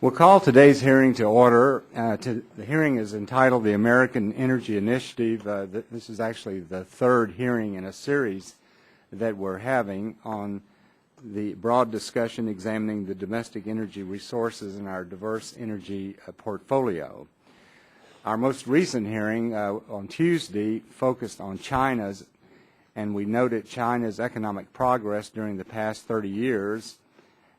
We'll call today's hearing to order. The hearing is entitled the American Energy Initiative. This is actually the third hearing in a series that we're having on the broad discussion examining the domestic energy resources in our diverse energy portfolio. Our most recent hearing on Tuesday focused on China's, and we noted China's economic progress during the past 30 years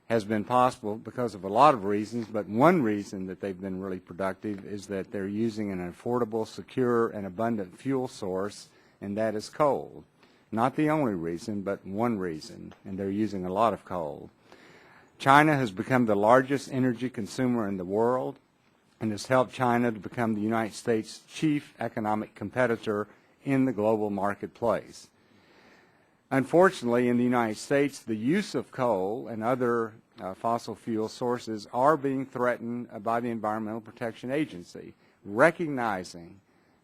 has been possible because of a lot of reasons, but one reason that they've been really productive is that they're using an affordable, secure, and abundant fuel source, and that is coal. Not the only reason, but one reason, and they're using a lot of coal. China has become the largest energy consumer in the world and has helped China to become the United States' chief economic competitor in the global marketplace. Unfortunately, in the United States, the use of coal and other fossil fuel sources are being threatened by the Environmental Protection Agency, recognizing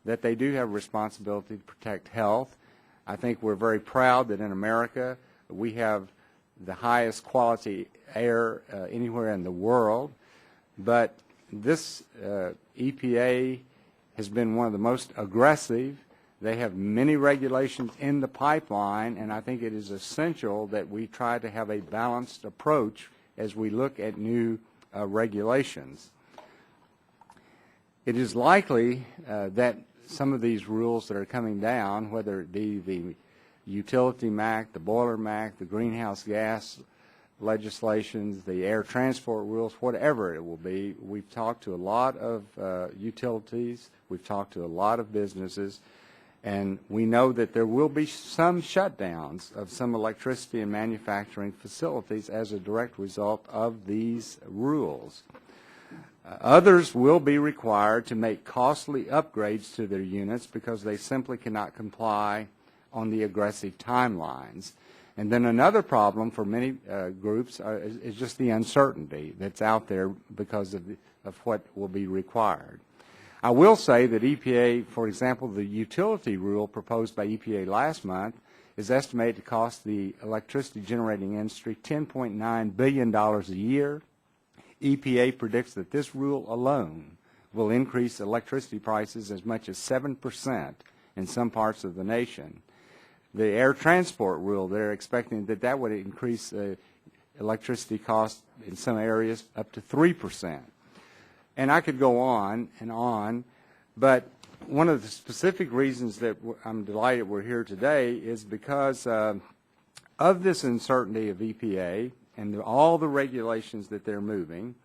that they do have a responsibility to protect health. I think we're very proud that in America we have the highest quality air anywhere in the world, but this EPA has been one of the most aggressive. They have many regulations in the pipeline, and I think it is essential that we try to have a balanced approach as we look at new regulations. It is likely that some of these rules that are coming down, whether it be the Utility MAC, the Boiler MAC, the greenhouse gas legislations, the air transport rules, whatever it will be, we've talked to a lot of utilities, we've talked to a lot of businesses, and we know that there will be some shutdowns of some electricity and manufacturing facilities as a direct result of these rules. Others will be required to make costly upgrades to their units because they simply cannot comply on the aggressive timelines. And then another problem for many groups is just the uncertainty that's out there because of what will be required. I will say that EPA, for example, the utility rule proposed by EPA last month is estimated to cost the electricity generating industry $10.9 billion a year. EPA predicts that this rule alone will increase electricity prices as much as 7% in some parts of the nation. The air transport rule, they're expecting that that would increase electricity costs in some areas up to 3%. And I could go on, but one of the specific reasons that I'm delighted we're here today is because of this uncertainty of EPA and all the regulations that they're moving.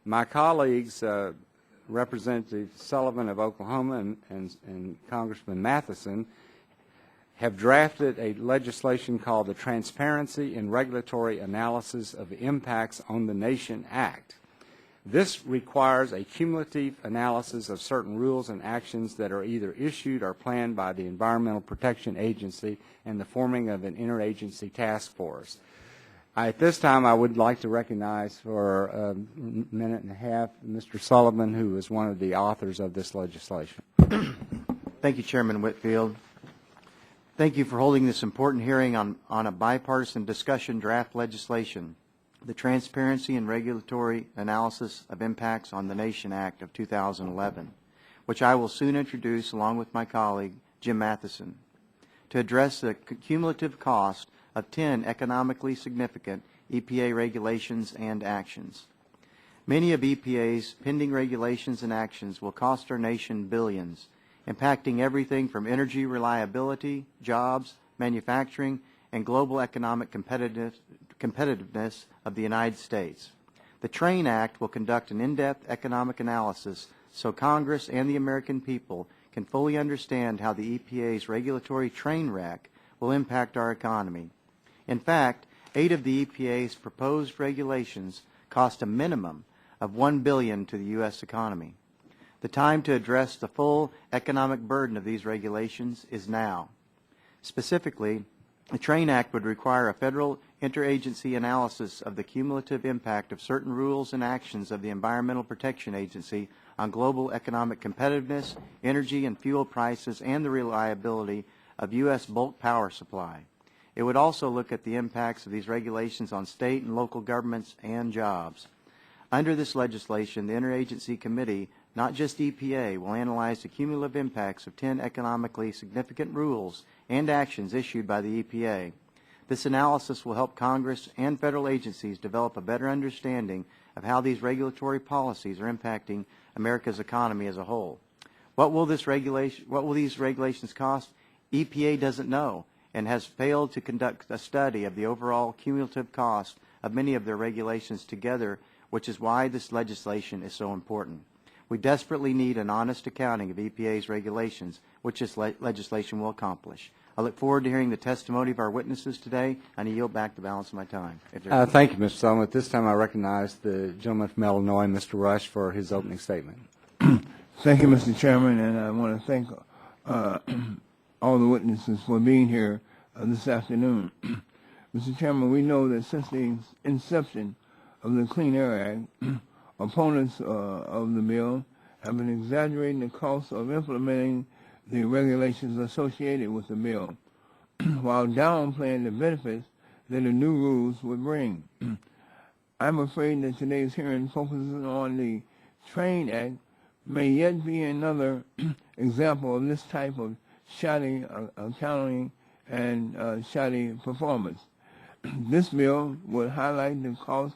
My colleagues, Representative Sullivan of Oklahoma and Congressman Matheson, have drafted a legislation called the Transparency and Regulatory Analysis of Impacts on the Nation Act. This requires a cumulative analysis of certain rules and actions that are either issued or planned by the Environmental Protection Agency and the forming of an interagency task force. At this time, I would like to recognize for a minute and a half Mr. Sullivan, who is one of the authors of this legislation. Thank you, Chairman Whitfield. Thank you for holding this important hearing on a bipartisan discussion draft legislation, the Transparency and Regulatory Analysis of Impacts on the Nation Act of 2011, which I will soon introduce along with my colleague, Jim Matheson, to address the cumulative cost of 10 economically significant EPA regulations and actions. Many of EPA's pending regulations and actions will cost our nation billions, impacting everything from energy reliability, jobs, manufacturing, and global economic competitiveness of the United States. The TRAIN Act will conduct an in-depth economic analysis so Congress and the American people can fully understand how the EPA's regulatory train wreck will impact our economy. In fact, 8 of the EPA's proposed regulations cost a minimum of $1 billion to the U.S. economy. The time to address the full economic burden of these regulations is now. Specifically, the TRAIN Act would require a federal interagency analysis of the cumulative impact of certain rules and actions of the Environmental Protection Agency on global economic competitiveness, energy and fuel prices, and the reliability of U.S. bulk power supply. It would also look at the impacts of these regulations on state and local governments and jobs. Under this legislation, the Interagency Committee, not just EPA, will analyze the cumulative impacts of 10 economically significant rules and actions issued by the EPA. This analysis will help Congress and federal agencies develop a better understanding of how these regulatory policies are impacting America's economy as a whole. What will these regulations cost? EPA doesn't know and has failed to conduct a study of the overall cumulative cost of many of their regulations together, which is why this legislation is so important. We desperately need an honest accounting of EPA's regulations, which this legislation will accomplish. I look forward to hearing the testimony of our witnesses today, and I yield back the balance of my time. Thank you, Mr. Sullivan. At this time, I recognize the gentleman from Illinois, Mr. Rush, for his opening statement. Thank you, Mr. Chairman, and I want to thank all the witnesses for being here this afternoon. Mr. Chairman, we know that since the inception of the Clean Air Act, opponents of the bill have been exaggerating the cost of implementing the regulations associated with the bill, while downplaying the benefits that the new rules would bring. I'm afraid that today's hearing focuses on the Train Act may yet be another example of this type of shoddy accounting and shoddy performance. This bill would highlight the cost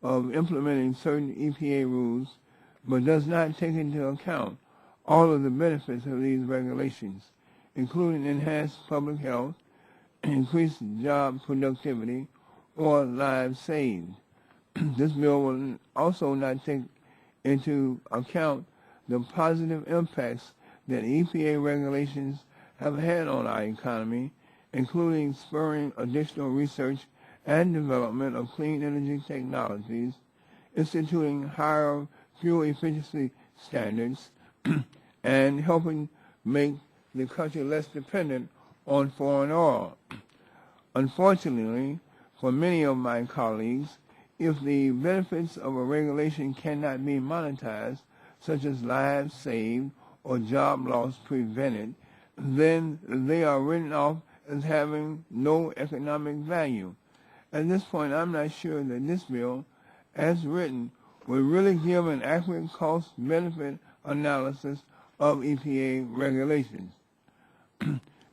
of implementing certain EPA rules, but does not take into account all of the benefits of these regulations, including enhanced public health, increased job productivity, or lives saved. This bill will also not take into account the positive impacts that EPA regulations have had on our economy, including spurring additional research and development of clean energy technologies, instituting higher fuel efficiency standards, and helping make the country less dependent on foreign oil. Unfortunately, for many of my colleagues, if the benefits of a regulation cannot be monetized, such as lives saved or job loss prevented, then they are written off as having no economic value. At this point, I'm not sure that this bill, as written, will really give an accurate cost-benefit analysis of EPA regulations.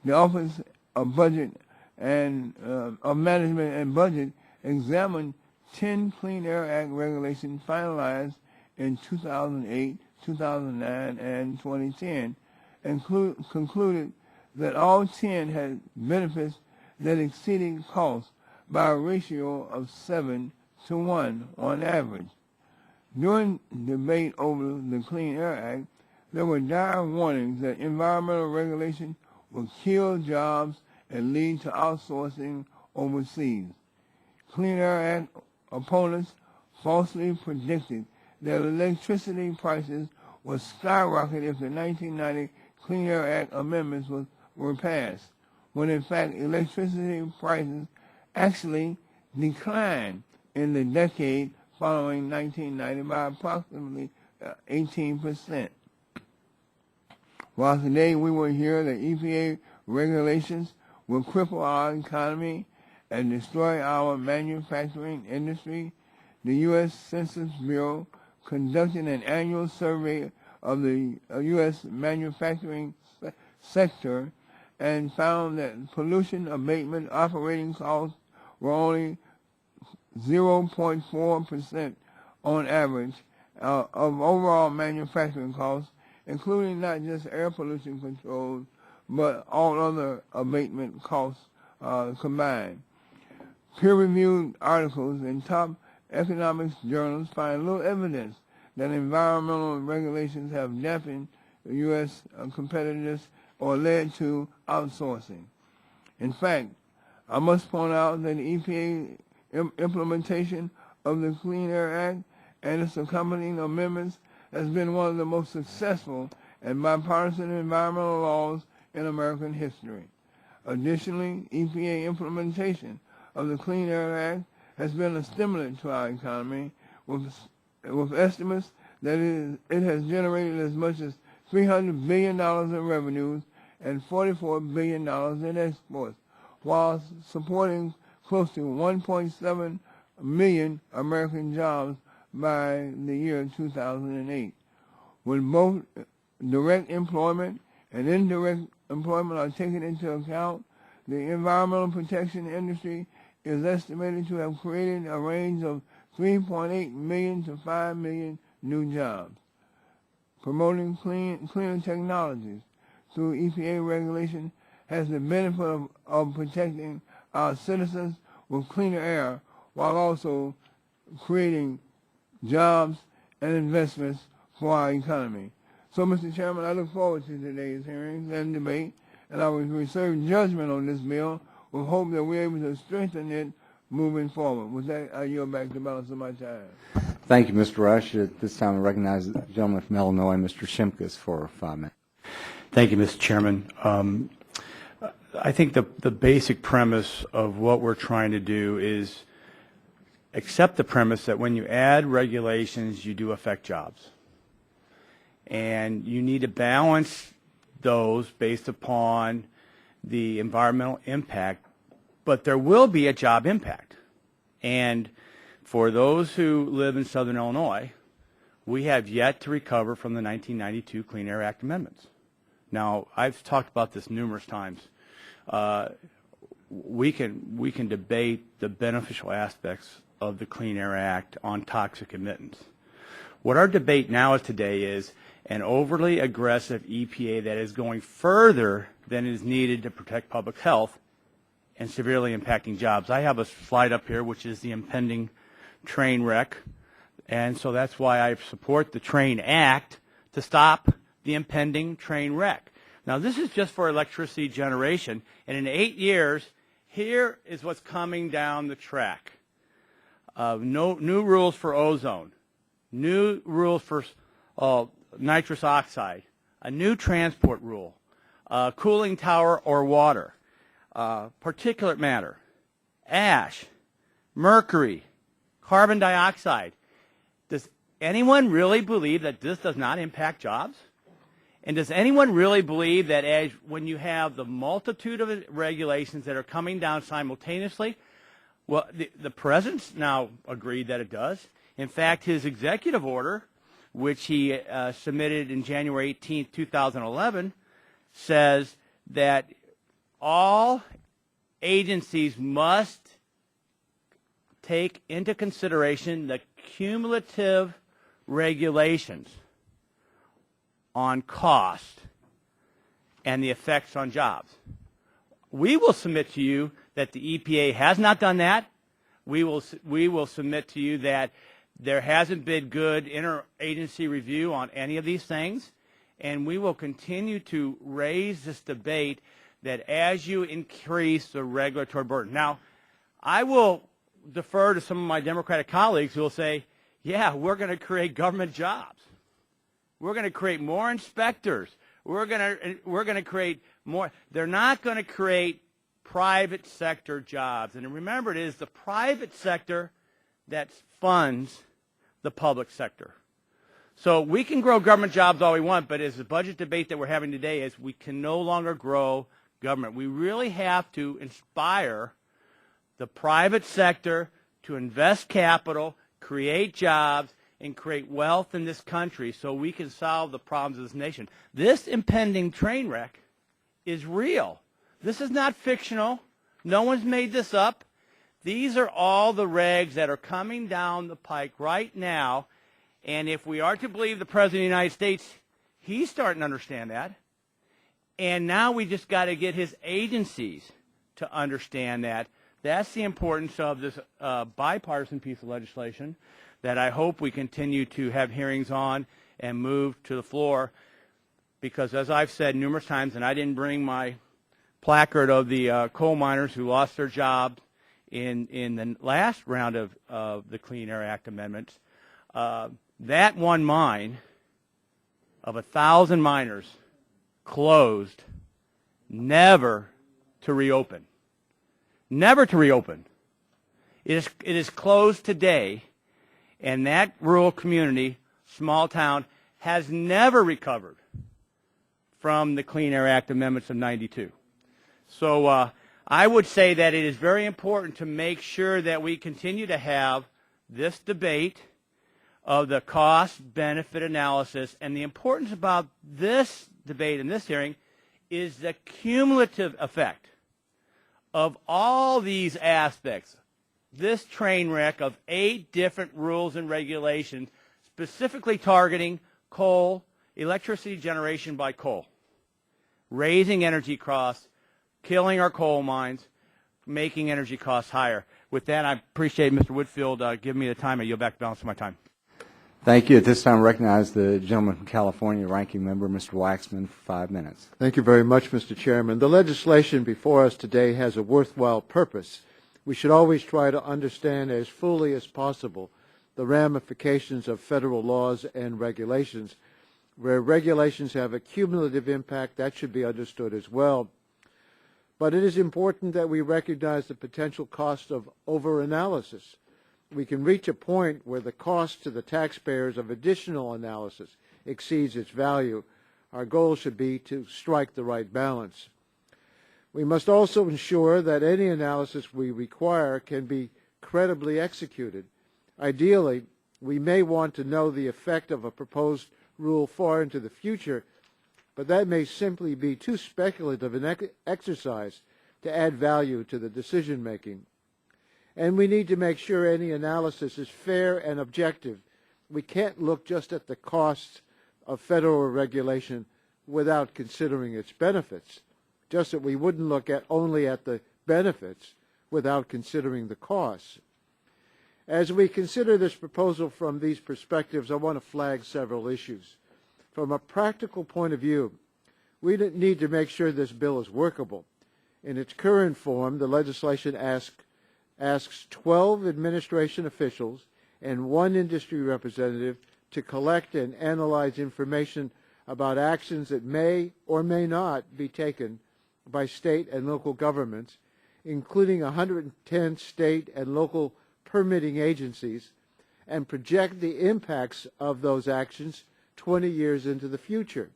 The Office of Budget and of Management and Budget examined 10 Clean Air Act regulations finalized in 2008, 2009, and 2010, and concluded that all 10 had benefits that exceeded costs by a ratio of 7 to 1 on average. During debate over the Clean Air Act, there were dire warnings that environmental regulation will kill jobs and lead to outsourcing overseas. Clean Air Act opponents falsely predicted that electricity prices would skyrocket if the 1990 Clean Air Act amendments were passed, when in fact electricity prices actually declined in the decade following 1990 by approximately 18%. While today we will hear that EPA regulations will cripple our economy and destroy our manufacturing industry, the U.S. Census Bureau conducted an annual survey of the U.S. manufacturing sector and found that pollution abatement operating costs were only 0.4% on average of overall manufacturing costs, including not just air pollution controls, but all other abatement costs combined. Peer-reviewed articles in top economics journals find little evidence that environmental regulations have dampened U.S. competitiveness or led to outsourcing. In fact, I must point out that the EPA implementation of the Clean Air Act and its accompanying amendments has been one of the most successful and bipartisan environmental laws in American history. Additionally, EPA implementation of the Clean Air Act has been a stimulant to our economy, with estimates that it has generated as much as $300 billion in revenues and $44 billion in exports, while supporting close to 1.7 million American jobs by the year 2008. When both direct employment and indirect employment are taken into account, the environmental protection industry is estimated to have created a range of 3.8 million to 5 million new jobs. Promoting cleaner technologies through EPA regulation has the benefit of protecting our citizens with cleaner air while also creating jobs and investments for our economy. So, Mr. Chairman, I look forward to today's hearings and debate, and I will reserve judgment on this bill with hope that we're able to strengthen it moving forward. With that, I yield back the balance of my time. Thank you, Mr. Rush. At this time, I recognize the gentleman from Illinois, Mr. Shimkus, for 5 minutes. Thank you, Mr. Chairman. I think the basic premise of what we're trying to do is accept the premise that when you add regulations, you do affect jobs. And you need to balance those based upon the environmental impact, but there will be a job impact. And for those who live in Southern Illinois, we have yet to recover from the 1992 Clean Air Act amendments. Now, I've talked about this numerous times. We can debate the beneficial aspects of the Clean Air Act on toxic emittance. What our debate now today is an overly aggressive EPA that is going further than is needed to protect public health and severely impacting jobs. I have a slide up here which is the impending train wreck, and so that's why I support the Train Act to stop the impending train wreck. Now, this is just for electricity generation, and in 8 years, here is what's coming down the track. New rules for ozone, new rules for nitrous oxide, a new transport rule, cooling tower or water, particulate matter, ash, mercury, carbon dioxide. Does anyone really believe that this does not impact jobs? And does anyone really believe that when you have the multitude of regulations that are coming down simultaneously, well, the President's now agreed that it does. In fact, his executive order, which he submitted in January 18, 2011, says that all agencies must take into consideration the cumulative regulations on cost and the effects on jobs. We will submit to you that the EPA has not done that. We will submit to you that there hasn't been good interagency review on any of these things, and we will continue to raise this debate that as you increase the regulatory burden. Now, I will defer to some of my Democratic colleagues who will say, yeah, we're going to create government jobs. We're going to create more inspectors. We're going to create more. They're not going to create private sector jobs. And remember, it is the private sector that funds the public sector. So we can grow government jobs all we want, but as the budget debate that we're having today is we can no longer grow government. We really have to inspire the private sector to invest capital, create jobs, and create wealth in this country so we can solve the problems of this nation. This impending train wreck is real. This is not fictional. No one's made this up. These are all the regs that are coming down the pike right now, and if we are to believe the President of the United States, he's starting to understand that. And now we just got to get his agencies to understand that. That's the importance of this bipartisan piece of legislation that I hope we continue to have hearings on and move to the floor, because as I've said numerous times, and I didn't bring my placard of the coal miners who lost their jobs in the last round of the Clean Air Act amendments, that one mine of 1,000 miners closed, never to reopen. Never to reopen. It is closed today, and that rural community, small town, has never recovered from the Clean Air Act amendments of '92. So I would say that it is very important to make sure that we continue to have this debate of the cost-benefit analysis, and the importance about this debate and this hearing is the cumulative effect of all these aspects, this train wreck of 8 different rules and regulations specifically targeting coal, electricity generation by coal, raising energy costs, killing our coal mines, making energy costs higher. With that, I appreciate Mr. Whitfield giving me the time. I yield back the balance of my time. Thank you. At this time, I recognize the gentleman from California, Ranking Member, Mr. Waxman, for 5 minutes. Thank you very much, Mr. Chairman. The legislation before us today has a worthwhile purpose. We should always try to understand as fully as possible the ramifications of federal laws and regulations. Where regulations have a cumulative impact, that should be understood as well. But it is important that we recognize the potential cost of over-analysis. We can reach a point where the cost to the taxpayers of additional analysis exceeds its value. Our goal should be to strike the right balance. We must also ensure that any analysis we require can be credibly executed. Ideally, we may want to know the effect of a proposed rule far into the future, but that may simply be too speculative an exercise to add value to the decision making. And we need to make sure any analysis is fair and objective. We can't look just at the costs of federal regulation without considering its benefits, just that we wouldn't look at only at the benefits without considering the costs. As we consider this proposal from these perspectives, I want to flag several issues. From a practical point of view, we need to make sure this bill is workable. In its current form, the legislation asks 12 administration officials and 1 industry representative to collect and analyze information about actions that may or may not be taken by state and local governments, including 110 state and local permitting agencies, and project the impacts of those actions 20 years into the future.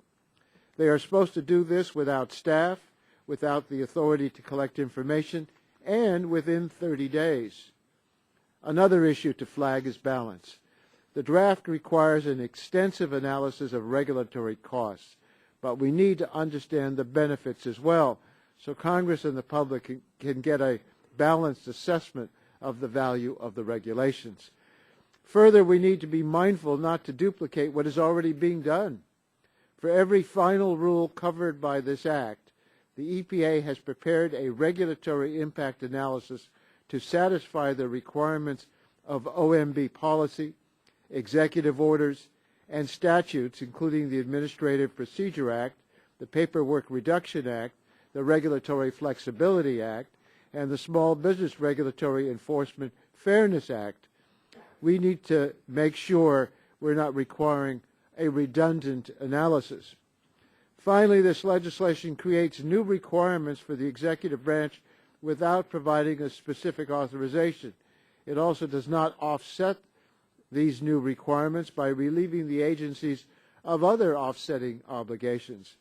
They are supposed to do this without staff, without the authority to collect information, and within 30 days. Another issue to flag is balance. The draft requires an extensive analysis of regulatory costs, but we need to understand the benefits as well, so Congress and the public can get a balanced assessment of the value of the regulations. Further, we need to be mindful not to duplicate what is already being done. For every final rule covered by this act, the EPA has prepared a regulatory impact analysis to satisfy the requirements of OMB policy, executive orders, and statutes, including the Administrative Procedure Act, the Paperwork Reduction Act, the Regulatory Flexibility Act, and the Small Business Regulatory Enforcement Fairness Act. We need to make sure we're not requiring a redundant analysis. Finally, this legislation creates new requirements for the executive branch without providing a specific authorization. It also does not offset these new requirements by relieving the agencies of other offsetting obligations.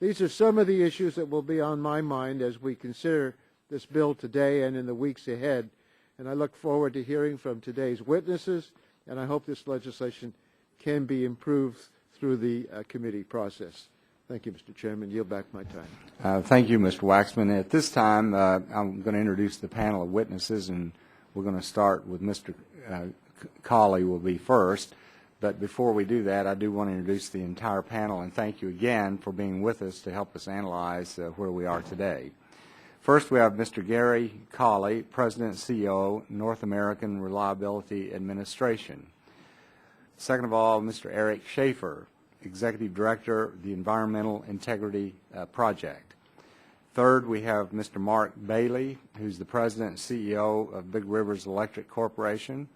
These are some of the issues that will be on my mind as we consider this bill today and in the weeks ahead, and I look forward to hearing from today's witnesses, and I hope this legislation can be improved through the committee process. Thank you, Mr. Chairman. Yield back my time. Thank you, Mr. Waxman. At this time, I'm going to introduce the panel of witnesses, and we're going to start with Mr. Collie will be first. But before we do that, I do want to introduce the entire panel and thank you again for being with us to help us analyze where we are today. First, we have Mr. Gary Collie, President and CEO, North American Reliability Administration. Second of all, Mr. Eric Schaefer, Executive Director of the Environmental Integrity Project. Third, we have Mr. Mark Bailey, who's the President and CEO of Big Rivers Electric Corporation.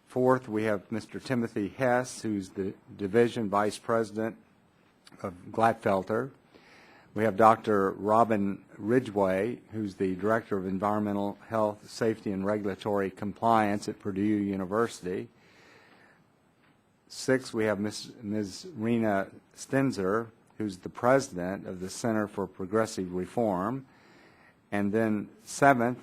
Fourth, we have Mr. Timothy Hess, who's the Division Vice President of Glatfelter. We have Dr. Robin Ridgeway, who's the Director of Environmental Health, Safety, and Regulatory Compliance at Purdue University. Sixth, we have Ms. Rena Stenzer, who's the President of the Center for Progressive Reform. And then 7th,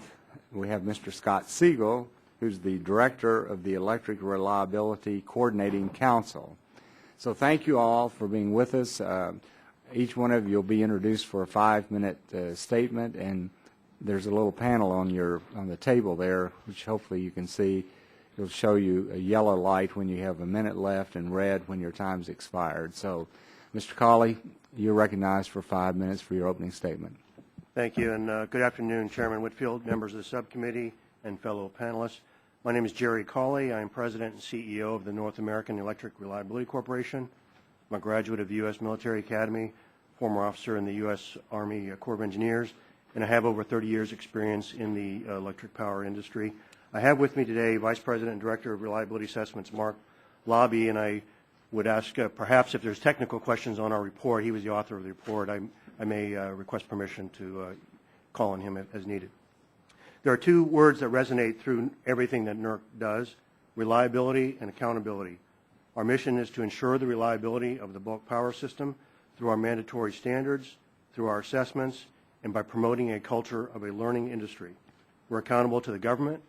we have Mr. Scott Siegel, who's the Director of the Electric Reliability Coordinating Council. So thank you all for being with us. Each one of you will be introduced for a 5-minute statement, and there's a little panel on the table there, which hopefully you can see. It'll show you a yellow light when you have a minute left and red when your time's expired. So, Mr. Collie, you're recognized for 5 minutes for your opening statement. Thank you, and good afternoon, Chairman Whitfield, members of the subcommittee, and fellow panelists. My name is Jerry Collie. I am President and CEO of the North American Electric Reliability Corporation. I'm a graduate of the U.S. Military Academy, former officer in the U.S. Army Corps of Engineers, and I have over 30 years' experience in the electric power industry. I have with me today Vice President and Director of Reliability Assessments, Mark Lobby, and I would ask perhaps if there's technical questions on our report. He was the author of the report. I may request permission to call on him as needed. There are two words that resonate through everything that NERC does: reliability and accountability. Our mission is to ensure the reliability of the bulk power system through our mandatory standards, through our assessments, and by promoting a culture of a learning industry. We're accountable to the government,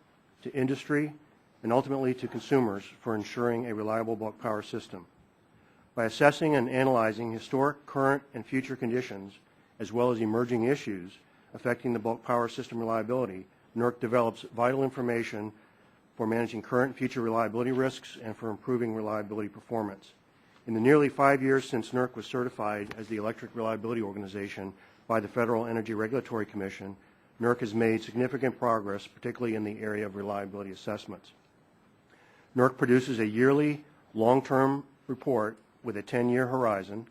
to industry, and ultimately to consumers for ensuring a reliable bulk power system. By assessing and analyzing historic, current, and future conditions, as well as emerging issues affecting the bulk power system reliability, NERC develops vital information for managing current and future reliability risks and for improving reliability performance. In the nearly 5 years since NERC was certified as the Electric Reliability Organization by the Federal Energy Regulatory Commission, NERC has made significant progress, particularly in the area of reliability assessments. NERC produces a yearly long-term report with a 10-year horizon,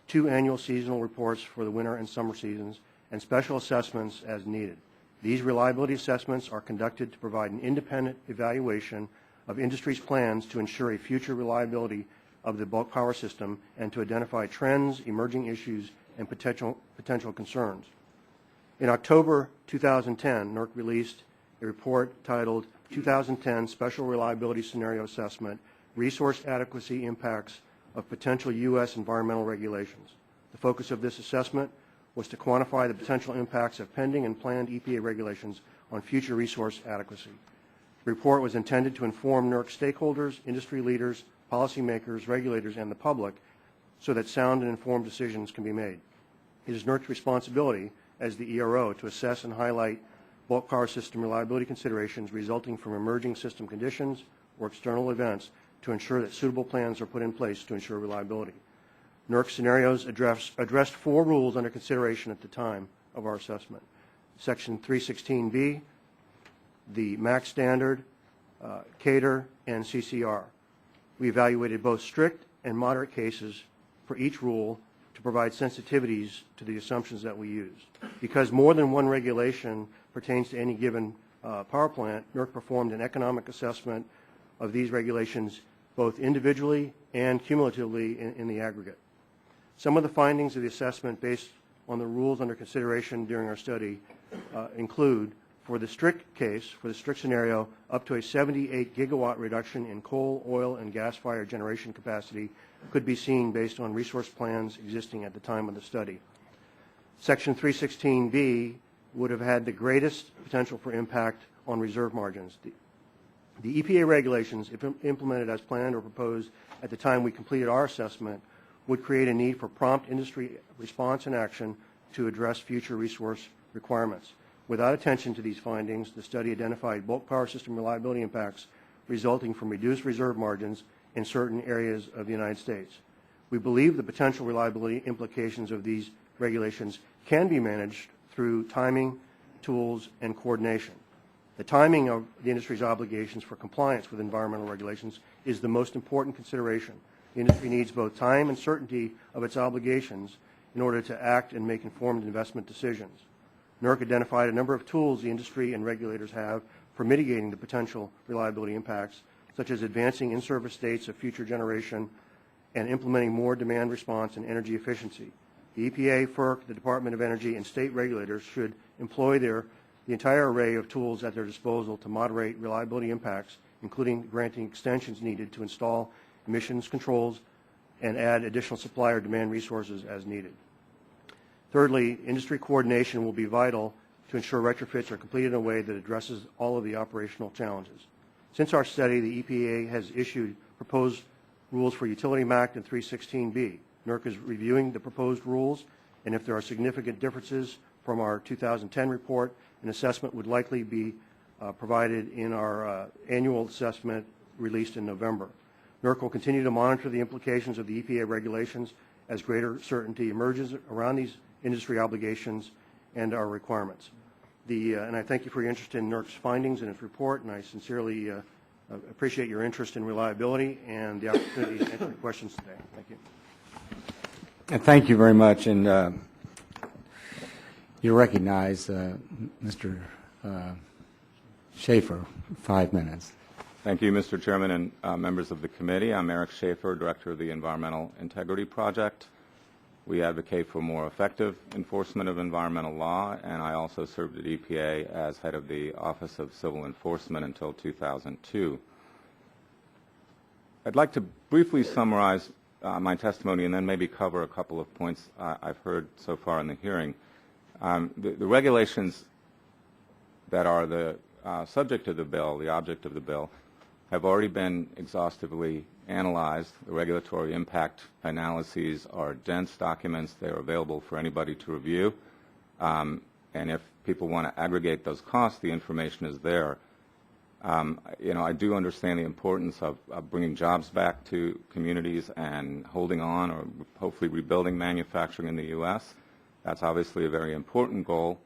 2 annual seasonal reports for the winter and summer seasons, and special assessments as needed. These reliability assessments are conducted to provide an independent evaluation of industry's plans to ensure a future reliability of the bulk power system and to identify trends, emerging issues, and potential concerns. In October 2010, NERC released a report titled 2010 Special Reliability Scenario Assessment, Resource Adequacy Impacts of Potential U.S. Environmental Regulations. The focus of this assessment was to quantify the potential impacts of pending and planned EPA regulations on future resource adequacy. The report was intended to inform NERC stakeholders, industry leaders, policymakers, regulators, and the public so that sound and informed decisions can be made. It is NERC's responsibility as the ERO to assess and highlight bulk power system reliability considerations resulting from emerging system conditions or external events to ensure that suitable plans are put in place to ensure reliability. NERC scenarios addressed 4 rules under consideration at the time of our assessment: Section 316B, the MAC standard, CATER, and CCR. We evaluated both strict and moderate cases for each rule to provide sensitivities to the assumptions that we used. Because more than one regulation pertains to any given power plant, NERC performed an economic assessment of these regulations both individually and cumulatively in the aggregate. Some of the findings of the assessment based on the rules under consideration during our study include, for the strict case, for the strict scenario, up to a 78 gigawatt reduction in coal, oil, and gas-fired generation capacity could be seen based on resource plans existing at the time of the study. Section 316B would have had the greatest potential for impact on reserve margins. The EPA regulations, if implemented as planned or proposed at the time we completed our assessment, would create a need for prompt industry response and action to address future resource requirements. Without attention to these findings, the study identified bulk power system reliability impacts resulting from reduced reserve margins in certain areas of the United States. We believe the potential reliability implications of these regulations can be managed through timing, tools, and coordination. The timing of the industry's obligations for compliance with environmental regulations is the most important consideration. The industry needs both time and certainty of its obligations in order to act and make informed investment decisions. NERC identified a number of tools the industry and regulators have for mitigating the potential reliability impacts, such as advancing in-service dates of future generation and implementing more demand response and energy efficiency. The EPA, FERC, the Department of Energy, and state regulators should employ the entire array of tools at their disposal to moderate reliability impacts, including granting extensions needed to install emissions controls and add additional supplier demand resources as needed. Thirdly, industry coordination will be vital to ensure retrofits are completed in a way that addresses all of the operational challenges. Since our study, the EPA has issued proposed rules for Utility MACT and 316B. NERC is reviewing the proposed rules, and if there are significant differences from our 2010 report, an assessment would likely be provided in our annual assessment released in November. NERC will continue to monitor the implications of the EPA regulations as greater certainty emerges around these industry obligations and our requirements. And I thank you for your interest in NERC's findings and its report, and I sincerely appreciate your interest in reliability and the opportunity to answer your questions today. Thank you. And thank you very much. And you recognize Mr. Schaefer, 5 minutes. Thank you, Mr. Chairman and members of the committee. I'm Eric Schaefer, Director of the Environmental Integrity Project. We advocate for more effective enforcement of environmental law, and I also served at EPA as head of the Office of Civil Enforcement until 2002. I'd like to briefly summarize my testimony and then maybe cover a couple of points I've heard so far in the hearing. The regulations that are the subject of the bill, the object of the bill, have already been exhaustively analyzed. The regulatory impact analyses are dense documents. They're available for anybody to review. And if people want to aggregate those costs, the information is there. I do understand the importance of bringing jobs back to communities and holding on or hopefully rebuilding manufacturing in the U.S. That's obviously a very important goal.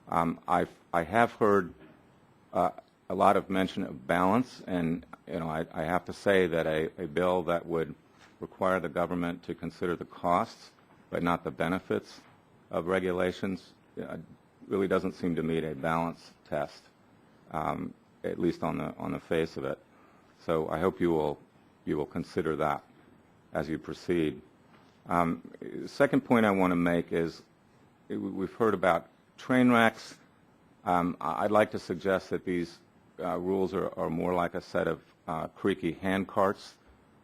I have heard a lot of mention of balance, and I have to say that a bill that would require the government to consider the costs but not the benefits of regulations really doesn't seem to meet a balance test, at least on the face of it. So I hope you will consider that as you proceed. Second point I want to make is we've heard about train wrecks. I'd like to suggest that these rules are more like a set of creaky hand carts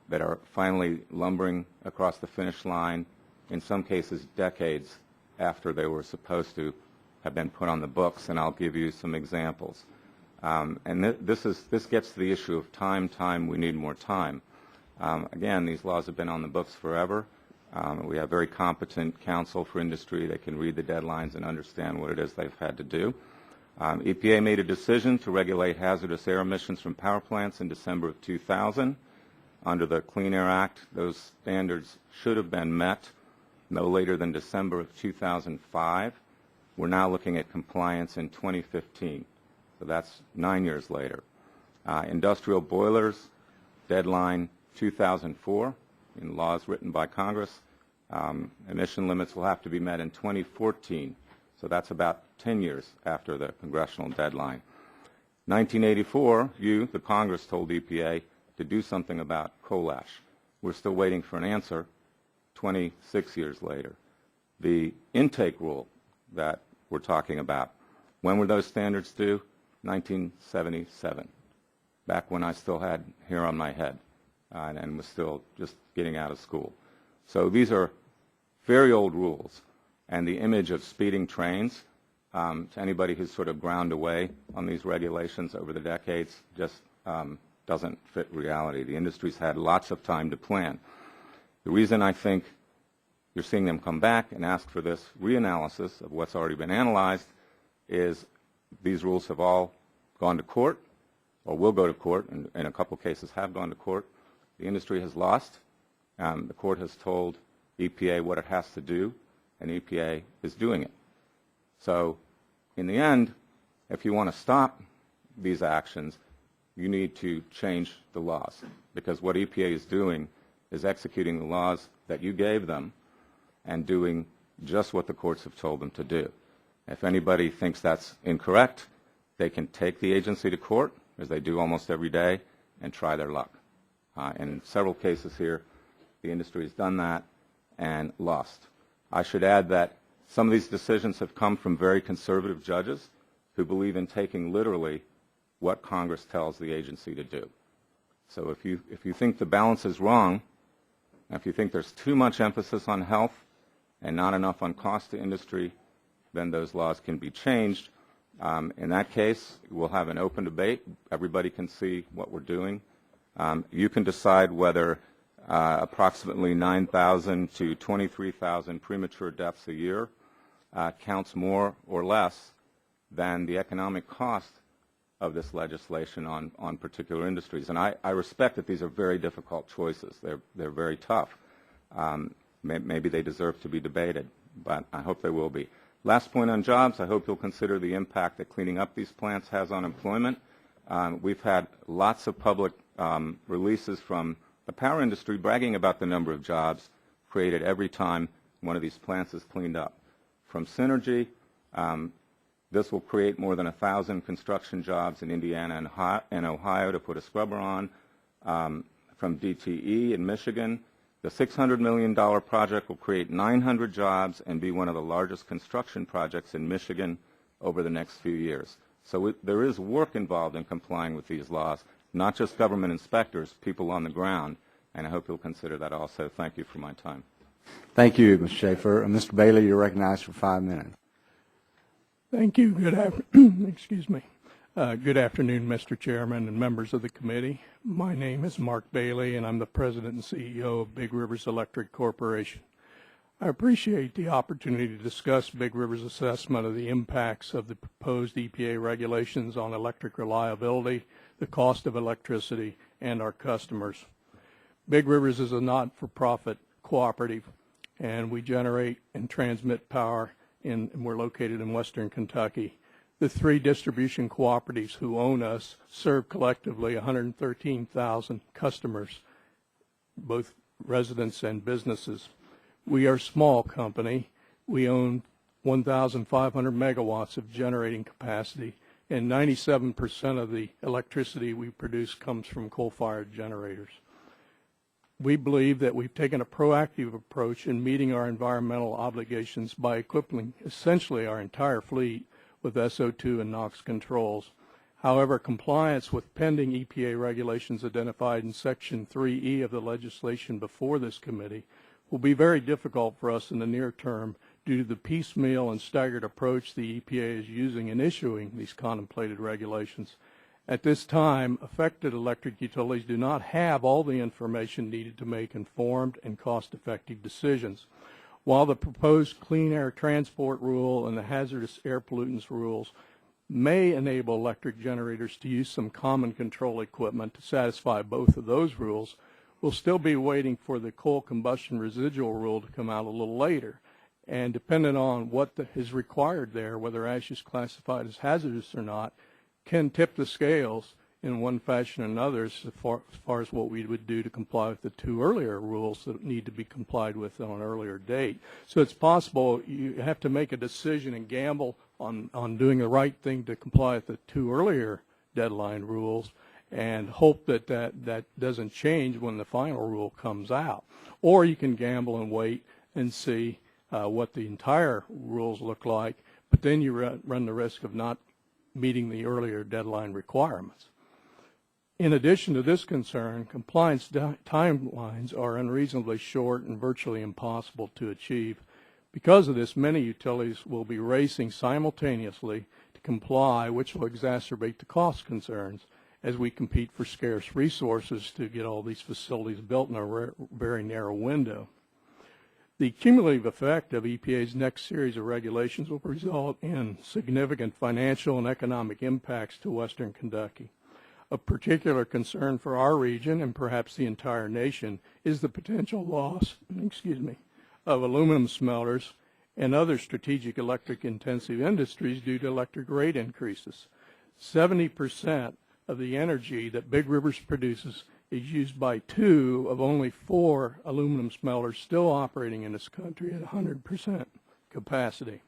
that are finally lumbering across the finish line, in some cases decades after they were supposed to have been put on the books, and I'll give you some examples. And this gets to the issue of time, we need more time. Again, these laws have been on the books forever. We have very competent counsel for industry that can read the deadlines and understand what it is they've had to do. EPA made a decision to regulate hazardous air emissions from power plants in December of 2000. Under the Clean Air Act, those standards should have been met no later than December of 2005. We're now looking at compliance in 2015, so that's 9 years later. Industrial boilers, deadline 2004 in laws written by Congress. Emission limits will have to be met in 2014. So that's about 10 years after the congressional deadline. 1984, the Congress, told EPA to do something about coal ash. We're still waiting for an answer 26 years later. The intake rule that we're talking about, when were those standards due? 1977, back when I still had hair on my head and was still just getting out of school. So these are very old rules. And the image of speeding trains, to anybody who's sort of ground away on these regulations over the decades, just doesn't fit reality. The industry's had lots of time to plan. The reason I think you're seeing them come back and ask for this reanalysis of what's already been analyzed is these rules have all gone to court or will go to court, and in a couple cases have gone to court. The industry has lost. The court has told EPA what it has to do, and EPA is doing it. So in the end, if you want to stop these actions, you need to change the laws, because what EPA is doing is executing the laws that you gave them and doing just what the courts have told them to do. If anybody thinks that's incorrect, they can take the agency to court, as they do almost every day, and try their luck. In several cases here, the industry has done that and lost. I should add that some of these decisions have come from very conservative judges who believe in taking literally what Congress tells the agency to do. So if you think the balance is wrong, if you think there's too much emphasis on health and not enough on cost to industry, then those laws can be changed. In that case, we'll have an open debate. Everybody can see what we're doing. You can decide whether approximately 9,000 to 23,000 premature deaths a year counts more or less than the economic cost of this legislation on particular industries. And I respect that these are very difficult choices. They're very tough. Maybe they deserve to be debated, but I hope they will be. Last point on jobs, I hope you'll consider the impact that cleaning up these plants has on employment. We've had lots of public releases from the power industry bragging about the number of jobs created every time one of these plants is cleaned up. From Synergy, this will create more than 1,000 construction jobs in Indiana and Ohio to put a scrubber on. From DTE in Michigan, the $600 million project will create 900 jobs and be one of the largest construction projects in Michigan over the next few years. So there is work involved in complying with these laws, not just government inspectors, people on the ground, and I hope you'll consider that also. Thank you for my time. Thank you, Mr. Schaefer. Mr. Bailey, you're recognized for 5 minutes. Thank you. Excuse me. Good afternoon, Mr. Chairman and members of the committee. My name is Mark Bailey, and I'm the President and CEO of Big Rivers Electric Corporation. I appreciate the opportunity to discuss Big Rivers' assessment of the impacts of the proposed EPA regulations on electric reliability, the cost of electricity, and our customers. Big Rivers is a not-for-profit cooperative, and we generate and transmit power, and we're located in western Kentucky. The 3 distribution cooperatives who own us serve collectively 113,000 customers, both residents and businesses. We are a small company. We own 1,500 megawatts of generating capacity, and 97% of the electricity we produce comes from coal-fired generators. We believe that we've taken a proactive approach in meeting our environmental obligations by equipping essentially our entire fleet with SO2 and NOx controls. However, compliance with pending EPA regulations identified in Section 3E of the legislation before this committee will be very difficult for us in the near term due to the piecemeal and staggered approach the EPA is using in issuing these contemplated regulations. At this time, affected electric utilities do not have all the information needed to make informed and cost-effective decisions. While the proposed clean air transport rule and the hazardous air pollutants rules may enable electric generators to use some common control equipment to satisfy both of those rules, we'll still be waiting for the coal combustion residual rule to come out a little later. And depending on what is required there, whether ash is classified as hazardous or not, can tip the scales in one fashion or another as far as what we would do to comply with the 2 earlier rules that need to be complied with on an earlier date. So it's possible you have to make a decision and gamble on doing the right thing to comply with the 2 earlier deadline rules and hope that doesn't change when the final rule comes out. Or you can gamble and wait and see what the entire rules look like, but then you run the risk of not meeting the earlier deadline requirements. In addition to this concern, compliance timelines are unreasonably short and virtually impossible to achieve. Because of this, many utilities will be racing simultaneously to comply, which will exacerbate the cost concerns as we compete for scarce resources to get all these facilities built in a very narrow window. The cumulative effect of EPA's next series of regulations will result in significant financial and economic impacts to western Kentucky. Of particular concern for our region and perhaps the entire nation is the potential loss, of aluminum smelters and other strategic electric-intensive industries due to electric rate increases. 70% of the energy that Big Rivers produces is used by 2 of only 4 aluminum smelters still operating in this country at 100% capacity.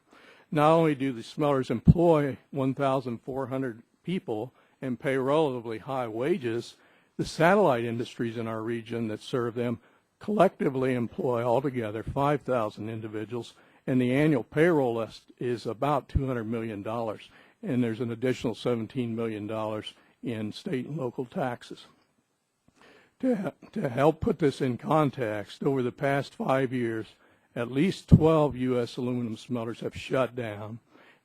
Not only do the smelters employ 1,400 people and pay relatively high wages, the satellite industries in our region that serve them collectively employ altogether 5,000 individuals, and the annual payroll is about $200 million, and there's an additional $17 million in state and local taxes. To help put this in context, over the past 5 years, at least 12 U.S. aluminum smelters have shut down,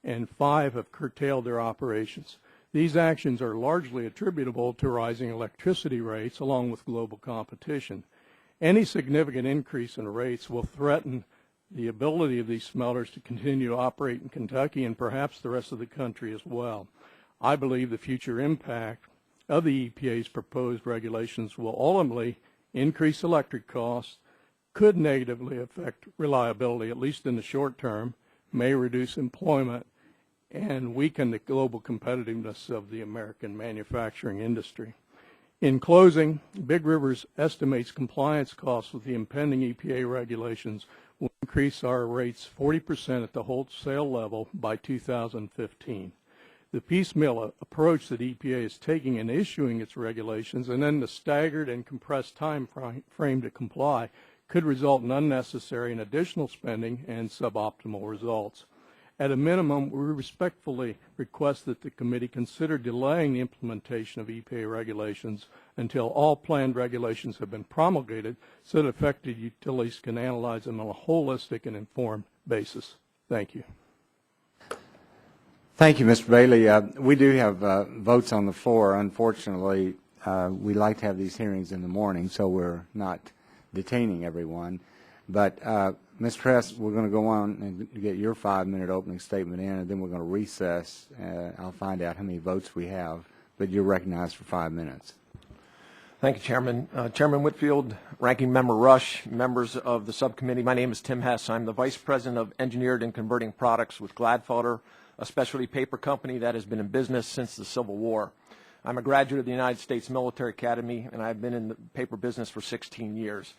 and 5 have curtailed their operations. These actions are largely attributable to rising electricity rates along with global competition. Any significant increase in rates will threaten the ability of these smelters to continue to operate in Kentucky and perhaps the rest of the country as well. I believe the future impact of the EPA's proposed regulations will ultimately increase electric costs, could negatively affect reliability, at least in the short term, may reduce employment, and weaken the global competitiveness of the American manufacturing industry. In closing, Big Rivers estimates compliance costs with the impending EPA regulations will increase our rates 40% at the wholesale level by 2015. The piecemeal approach that EPA is taking in issuing its regulations and then the staggered and compressed time frame to comply could result in unnecessary and additional spending and suboptimal results. At a minimum, we respectfully request that the committee consider delaying the implementation of EPA regulations until all planned regulations have been promulgated so that affected utilities can analyze them on a holistic and informed basis. Thank you. Thank you, Mr. Bailey. We do have votes on the floor. Unfortunately, we like to have these hearings in the morning, so we're not detaining everyone. But Ms. Tress, we're going to go on and get your 5-minute opening statement in, and then we're going to recess. I'll find out how many votes we have, but you're recognized for 5 minutes. Thank you, Chairman. Chairman Whitfield, Ranking Member Rush, members of the subcommittee, my name is Tim Hess. I'm the Vice President of Engineered and Converting Products with Gladfelter, a specialty paper company that has been in business since the Civil War. I'm a graduate of the United States Military Academy, and I've been in the paper business for 16 years.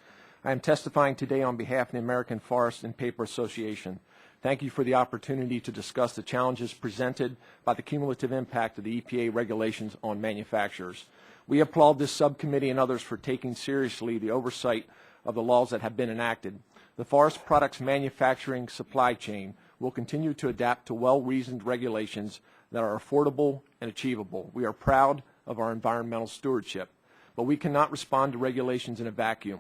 I am testifying today on behalf of the American Forest and Paper Association. Thank you for the opportunity to discuss the challenges presented by the cumulative impact of the EPA regulations on manufacturers. We applaud this subcommittee and others for taking seriously the oversight of the laws that have been enacted. The forest products manufacturing supply chain will continue to adapt to well-reasoned regulations that are affordable and achievable. We are proud of our environmental stewardship, but we cannot respond to regulations in a vacuum.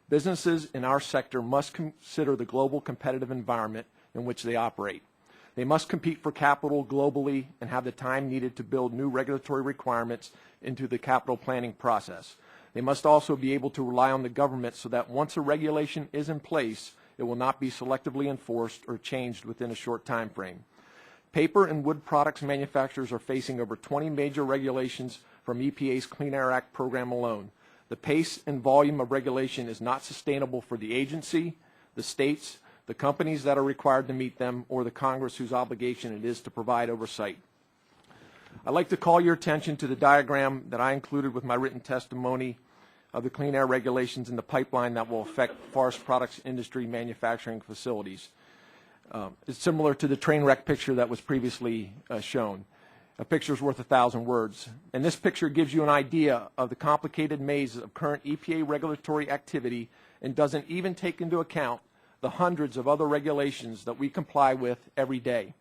Businesses in our sector must consider the global competitive environment in which they operate. They must compete for capital globally and have the time needed to build new regulatory requirements into the capital planning process. They must also be able to rely on the government so that once a regulation is in place, it will not be selectively enforced or changed within a short time frame. Paper and wood products manufacturers are facing over 20 major regulations from EPA's Clean Air Act program alone. The pace and volume of regulation is not sustainable for the agency, the states, the companies that are required to meet them, or the Congress whose obligation it is to provide oversight. I'd like to call your attention to the diagram that I included with my written testimony of the clean air regulations in the pipeline that will affect forest products industry manufacturing facilities. It's similar to the train wreck picture that was previously shown. A picture is worth 1,000 words. And this picture gives you an idea of the complicated maze of current EPA regulatory activity and doesn't even take into account the hundreds of other regulations that we comply with every day.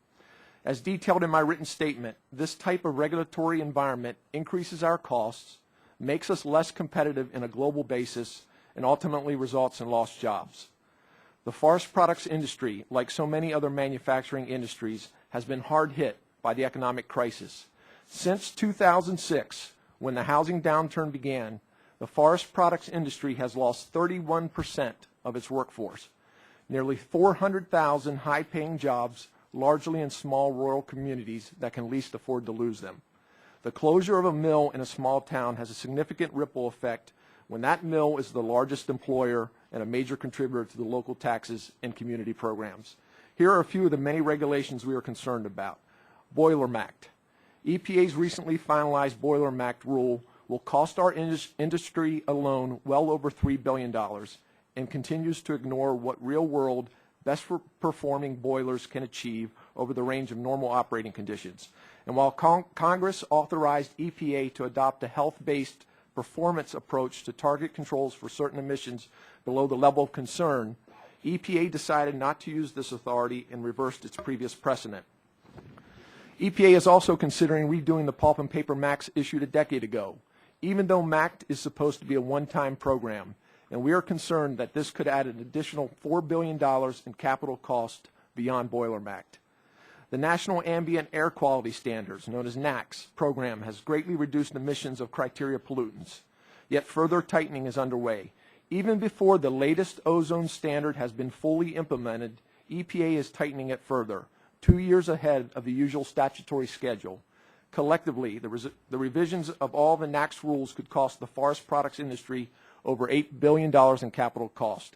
As detailed in my written statement, this type of regulatory environment increases our costs, makes us less competitive in a global basis, and ultimately results in lost jobs. The forest products industry, like so many other manufacturing industries, has been hard hit by the economic crisis. Since 2006, when the housing downturn began, the forest products industry has lost 31% of its workforce. Nearly 400,000 high-paying jobs, largely in small rural communities that can least afford to lose them. The closure of a mill in a small town has a significant ripple effect when that mill is the largest employer and a major contributor to the local taxes and community programs. Here are a few of the many regulations we are concerned about. Boiler MACT. EPA's recently finalized Boiler MACT rule will cost our industry alone well over $3 billion and continues to ignore what real-world, best-performing boilers can achieve over the range of normal operating conditions. And while Congress authorized EPA to adopt a health-based performance approach to target controls for certain emissions below the level of concern, EPA decided not to use this authority and reversed its previous precedent. EPA is also considering redoing the pulp and paper MACTs issued a decade ago, even though MACT is supposed to be a one-time program, and we are concerned that this could add an additional $4 billion in capital cost beyond Boiler MACT. The National Ambient Air Quality Standards, known as NAAQS, program has greatly reduced emissions of criteria pollutants, yet further tightening is underway. Even before the latest ozone standard has been fully implemented, EPA is tightening it further, 2 years ahead of the usual statutory schedule. Collectively, the revisions of all the NAAQS rules could cost the forest products industry over $8 billion in capital cost.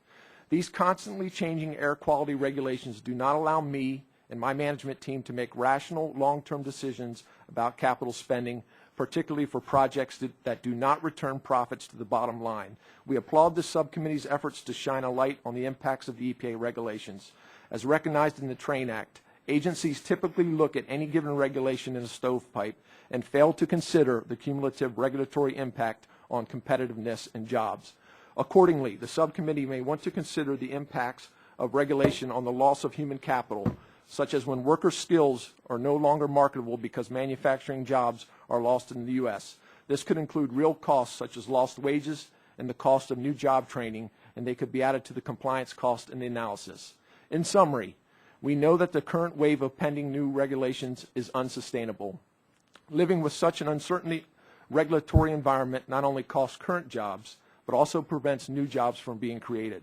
These constantly changing air quality regulations do not allow me and my management team to make rational, long-term decisions about capital spending, particularly for projects that do not return profits to the bottom line. We applaud the subcommittee's efforts to shine a light on the impacts of the EPA regulations. As recognized in the TRAIN Act, agencies typically look at any given regulation in a stovepipe and fail to consider the cumulative regulatory impact on competitiveness and jobs. Accordingly, the subcommittee may want to consider the impacts of regulation on the loss of human capital, such as when worker skills are no longer marketable because manufacturing jobs are lost in the U.S. This could include real costs such as lost wages and the cost of new job training, and they could be added to the compliance cost in the analysis. In summary, we know that the current wave of pending new regulations is unsustainable. Living with such an uncertain regulatory environment not only costs current jobs, but also prevents new jobs from being created.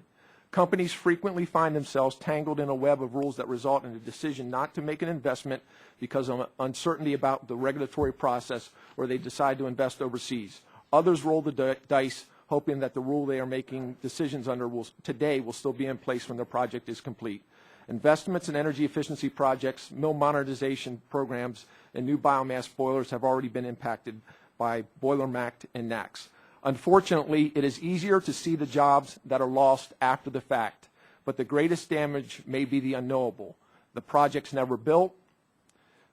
Companies frequently find themselves tangled in a web of rules that result in a decision not to make an investment because of uncertainty about the regulatory process, or they decide to invest overseas. Others roll the dice, hoping that the rule they are making decisions under today will still be in place when the project is complete. Investments in energy efficiency projects, mill modernization programs, and new biomass boilers have already been impacted by Boiler Act and NAAQS. Unfortunately, it is easier to see the jobs that are lost after the fact, but the greatest damage may be the unknowable. The projects never built,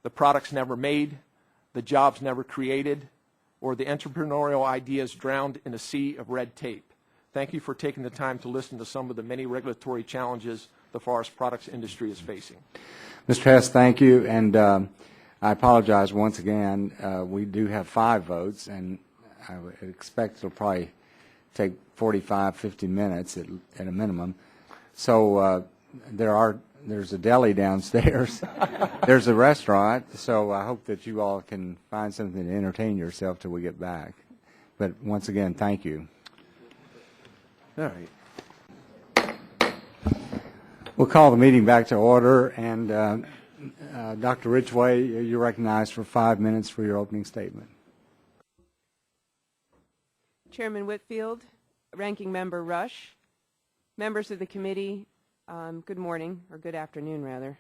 the products never made, the jobs never created, or the entrepreneurial ideas drowned in a sea of red tape. Thank you for taking the time to listen to some of the many regulatory challenges the forest products industry is facing. Mr. Hess, thank you, and I apologize once again. We do have 5 votes, and I would expect it'll probably take 45, 50 minutes at a minimum. So there's a deli downstairs. There's a restaurant, so I hope that you all can find something to entertain yourself till we get back. But once again, thank you. All right. We'll call the meeting back to order, and Dr. Ridgeway, you're recognized for 5 minutes for your opening statement. Chairman Whitfield, Ranking Member Rush, members of the committee, good morning, or good afternoon, rather.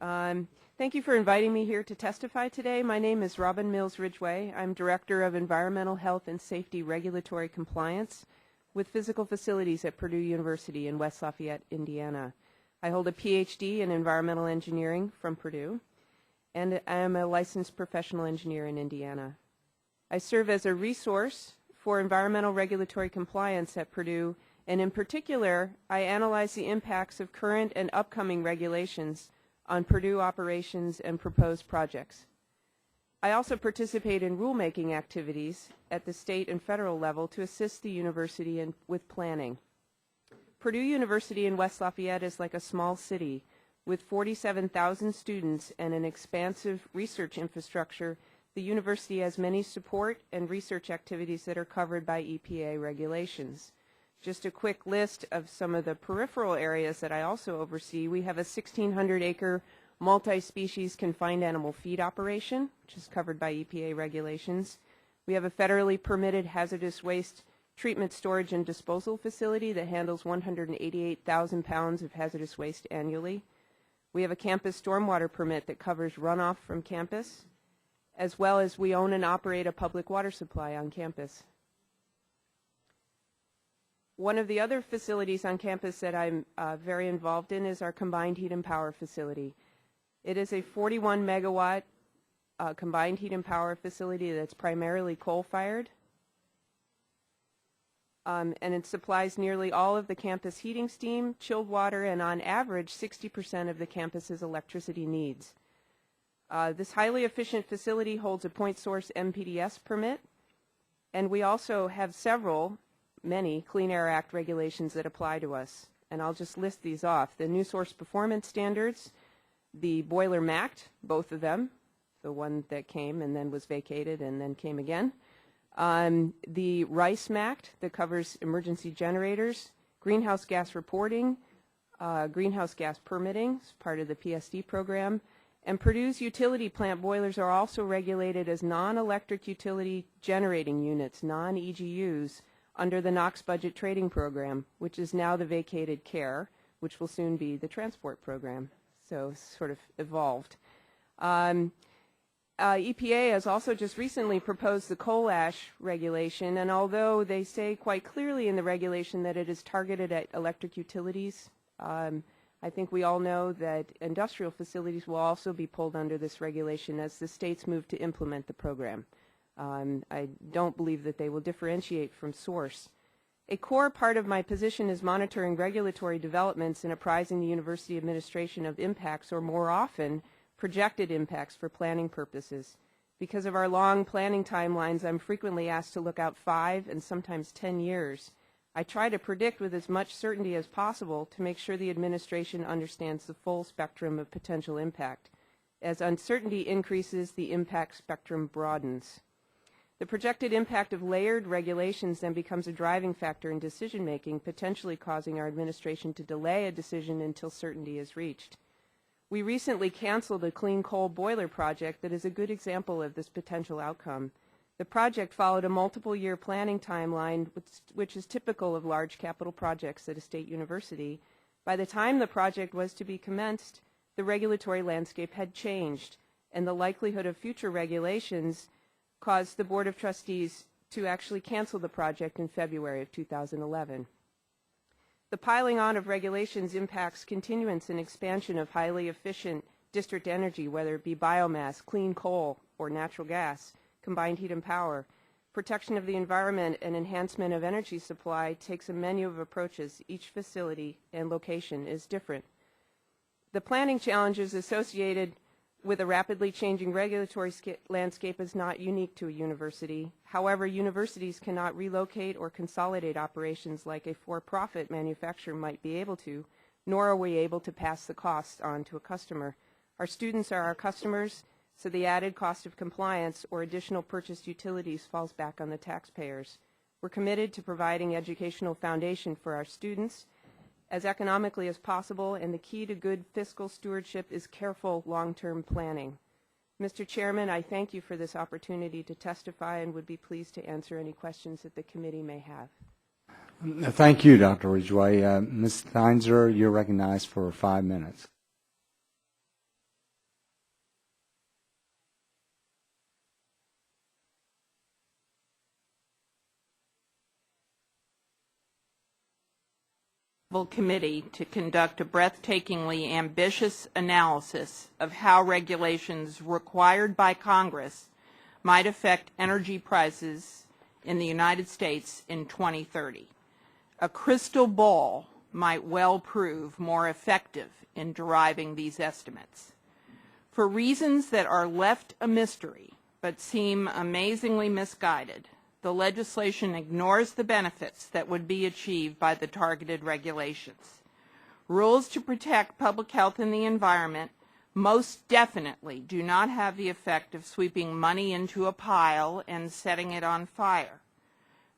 Thank you for inviting me here to testify today. My name is Robin Mills Ridgeway. I'm Director of Environmental Health and Safety Regulatory Compliance with Physical Facilities at Purdue University in West Lafayette, Indiana. I hold a PhD in Environmental Engineering from Purdue, and I am a licensed professional engineer in Indiana. I serve as a resource for environmental regulatory compliance at Purdue, and in particular, I analyze the impacts of current and upcoming regulations on Purdue operations and proposed projects. I also participate in rulemaking activities at the state and federal level to assist the university with planning. Purdue University in West Lafayette is like a small city with 47,000 students and an expansive research infrastructure. The university has many support and research activities that are covered by EPA regulations. Just a quick list of some of the peripheral areas that I also oversee. We have a 1,600-acre multi-species confined animal feed operation, which is covered by EPA regulations. We have a federally permitted hazardous waste treatment, storage, and disposal facility that handles 188,000 pounds of hazardous waste annually. We have a campus stormwater permit that covers runoff from campus, as well as we own and operate a public water supply on campus. One of the other facilities on campus that I'm very involved in is our combined heat and power facility. It is a 41 megawatt combined heat and power facility that's primarily coal-fired, and it supplies nearly all of the campus heating, steam, chilled water, and on average 60% of the campus's electricity needs. This highly efficient facility holds a point source MPDS permit, and we also have many Clean Air Act regulations that apply to us, and I'll just list these off. The New Source Performance Standards, The boiler MACT, both of them, the one that came and then was vacated and then came again. The RICE MACT that covers emergency generators, greenhouse gas reporting, greenhouse gas permitting, as part of the PSD program, and Purdue's utility plant boilers are also regulated as non-electric utility generating units, non-EGUs, under the NOx budget trading program, which is now the vacated CARE, which will soon be the transport program. So sort of evolved. EPA has also just recently proposed the coal ash regulation, and although they say quite clearly in the regulation that it is targeted at electric utilities, I think we all know that industrial facilities will also be pulled under this regulation as the states move to implement the program. I don't believe that they will differentiate from source. A core part of my position is monitoring regulatory developments and apprising the university administration of impacts, or more often, projected impacts for planning purposes. Because of our long planning timelines, I'm frequently asked to look out 5 and sometimes 10 years. I try to predict with as much certainty as possible to make sure the administration understands the full spectrum of potential impact. As uncertainty increases, the impact spectrum broadens. The projected impact of layered regulations then becomes a driving factor in decision-making, potentially causing our administration to delay a decision until certainty is reached. We recently canceled a clean coal boiler project that is a good example of this potential outcome. The project followed a multiple-year planning timeline, which is typical of large capital projects at a state university. By the time the project was to be commenced, the regulatory landscape had changed, and the likelihood of future regulations caused the Board of Trustees to actually cancel the project in February of 2011. The piling on of regulations impacts continuance and expansion of highly efficient district energy, whether it be biomass, clean coal, or natural gas, combined heat and power. Protection of the environment and enhancement of energy supply takes a menu of approaches. Each facility and location is different. The planning challenges associated with a rapidly changing regulatory landscape is not unique to a university. However, universities cannot relocate or consolidate operations like a for-profit manufacturer might be able to, nor are we able to pass the costs on to a customer. Our students are our customers, so the added cost of compliance or additional purchased utilities falls back on the taxpayers. We're committed to providing educational foundation for our students as economically as possible, and the key to good fiscal stewardship is careful long-term planning. Mr. Chairman, I thank you for this opportunity to testify and would be pleased to answer any questions that the committee may have. Thank you, Dr. Ridgeway. Ms. Steinzer, you're recognized for 5 minutes. Committee to conduct a breathtakingly ambitious analysis of how regulations required by Congress might affect energy prices in the United States in 2030. A crystal ball might well prove more effective in deriving these estimates. For reasons that are left a mystery but seem amazingly misguided, the legislation ignores the benefits that would be achieved by the targeted regulations. Rules to protect public health and the environment most definitely do not have the effect of sweeping money into a pile and setting it on fire.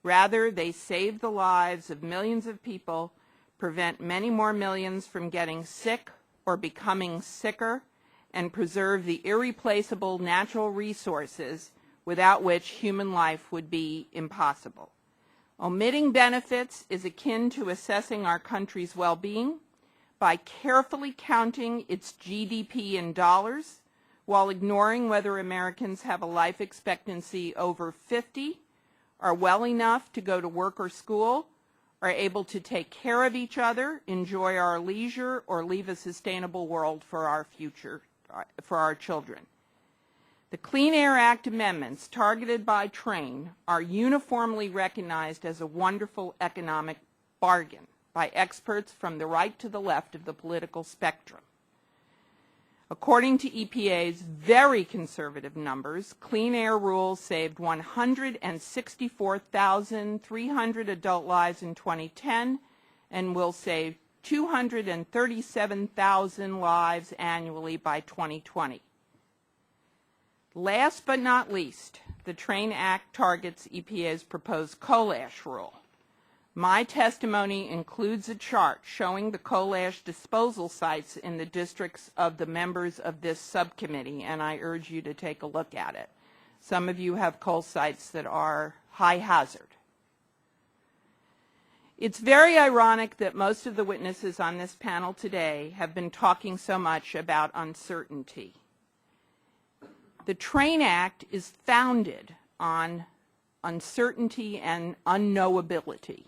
Rather, they save the lives of millions of people, prevent many more millions from getting sick or becoming sicker, and preserve the irreplaceable natural resources without which human life would be impossible. Omitting benefits is akin to assessing our country's well-being by carefully counting its GDP in dollars while ignoring whether Americans have a life expectancy over 50, are well enough to go to work or school, are able to take care of each other, enjoy our leisure, or leave a sustainable world for our future, for our children. The Clean Air Act amendments targeted by Train are uniformly recognized as a wonderful economic bargain by experts from the right to the left of the political spectrum. According to EPA's very conservative numbers, clean air rules saved 164,300 adult lives in 2010 and will save 237,000 lives annually by 2020. Last but not least, the TRAIN Act targets EPA's proposed coal ash rule. My testimony includes a chart showing the coal ash disposal sites in the districts of the members of this subcommittee, and I urge you to take a look at it. Some of you have coal sites that are high hazard. It's very ironic that most of the witnesses on this panel today have been talking so much about uncertainty. The TRAIN Act is founded on uncertainty and unknowability.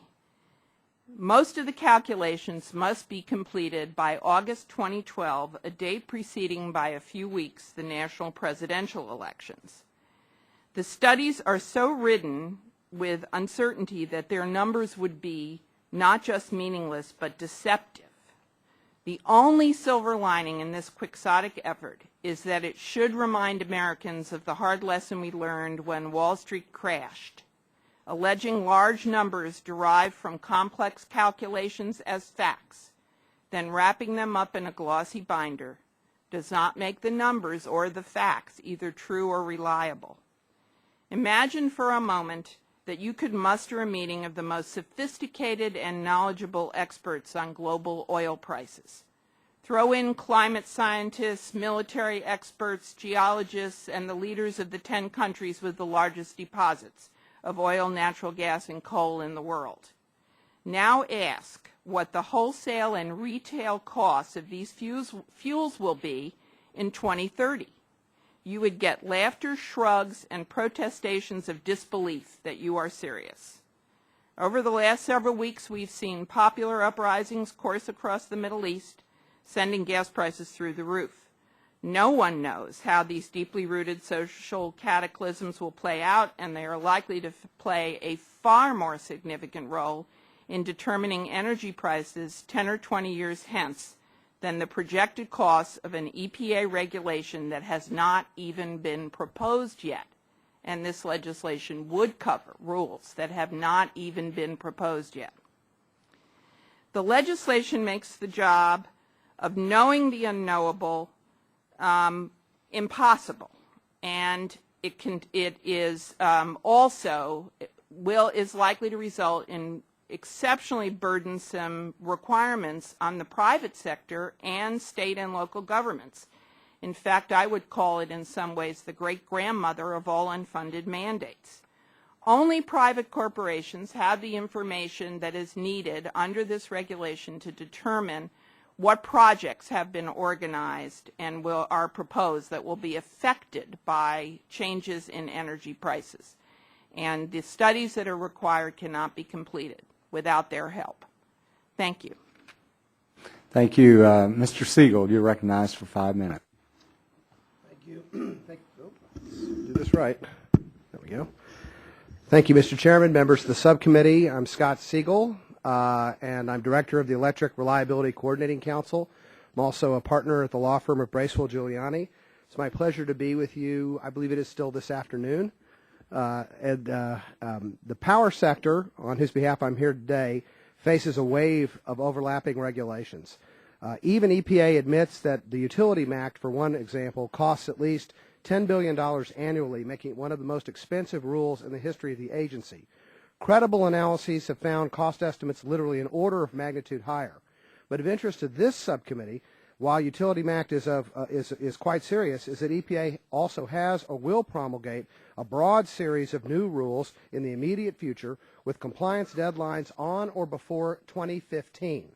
Most of the calculations must be completed by August 2012, a date preceding by a few weeks the national presidential elections. The studies are so ridden with uncertainty that their numbers would be not just meaningless but deceptive. The only silver lining in this quixotic effort is that it should remind Americans of the hard lesson we learned when Wall Street crashed. Alleging large numbers derived from complex calculations as facts, then wrapping them up in a glossy binder, does not make the numbers or the facts either true or reliable. Imagine for a moment that you could muster a meeting of the most sophisticated and knowledgeable experts on global oil prices. Throw in climate scientists, military experts, geologists, and the leaders of the 10 countries with the largest deposits of oil, natural gas, and coal in the world. Now ask what the wholesale and retail costs of these fuels will be in 2030. You would get laughter, shrugs, and protestations of disbelief that you are serious. Over the last several weeks, we've seen popular uprisings course across the Middle East, sending gas prices through the roof. No one knows how these deeply rooted social cataclysms will play out, and they are likely to play a far more significant role in determining energy prices 10 or 20 years hence than the projected costs of an EPA regulation that has not even been proposed yet. And this legislation would cover rules that have not even been proposed yet. The legislation makes the job of knowing the unknowable impossible, and it is also is likely to result in exceptionally burdensome requirements on the private sector and state and local governments. In fact, I would call it in some ways the great-grandmother of all unfunded mandates. Only private corporations have the information that is needed under this regulation to determine what projects have been organized and are proposed that will be affected by changes in energy prices. And the studies that are required cannot be completed without their help. Thank you. Thank you. Mr. Siegel, you're recognized for 5 minutes. Thank you. Let's do this right. There we go. Thank you, Mr. Chairman, members of the subcommittee. I'm Scott Siegel, and I'm director of the Electric Reliability Coordinating Council. I'm also a partner at the law firm of Bracewell Giuliani. It's my pleasure to be with you. I believe it is still this afternoon. The power sector, on whose behalf I'm here today, faces a wave of overlapping regulations. Even EPA admits that the Utility Act, for one example, costs at least $10 billion annually, making it one of the most expensive rules in the history of the agency. Credible analyses have found cost estimates literally an order of magnitude higher. But of interest to this subcommittee, while Utility Act is quite serious, is that EPA also has or will promulgate a broad series of new rules in the immediate future with compliance deadlines on or before 2015.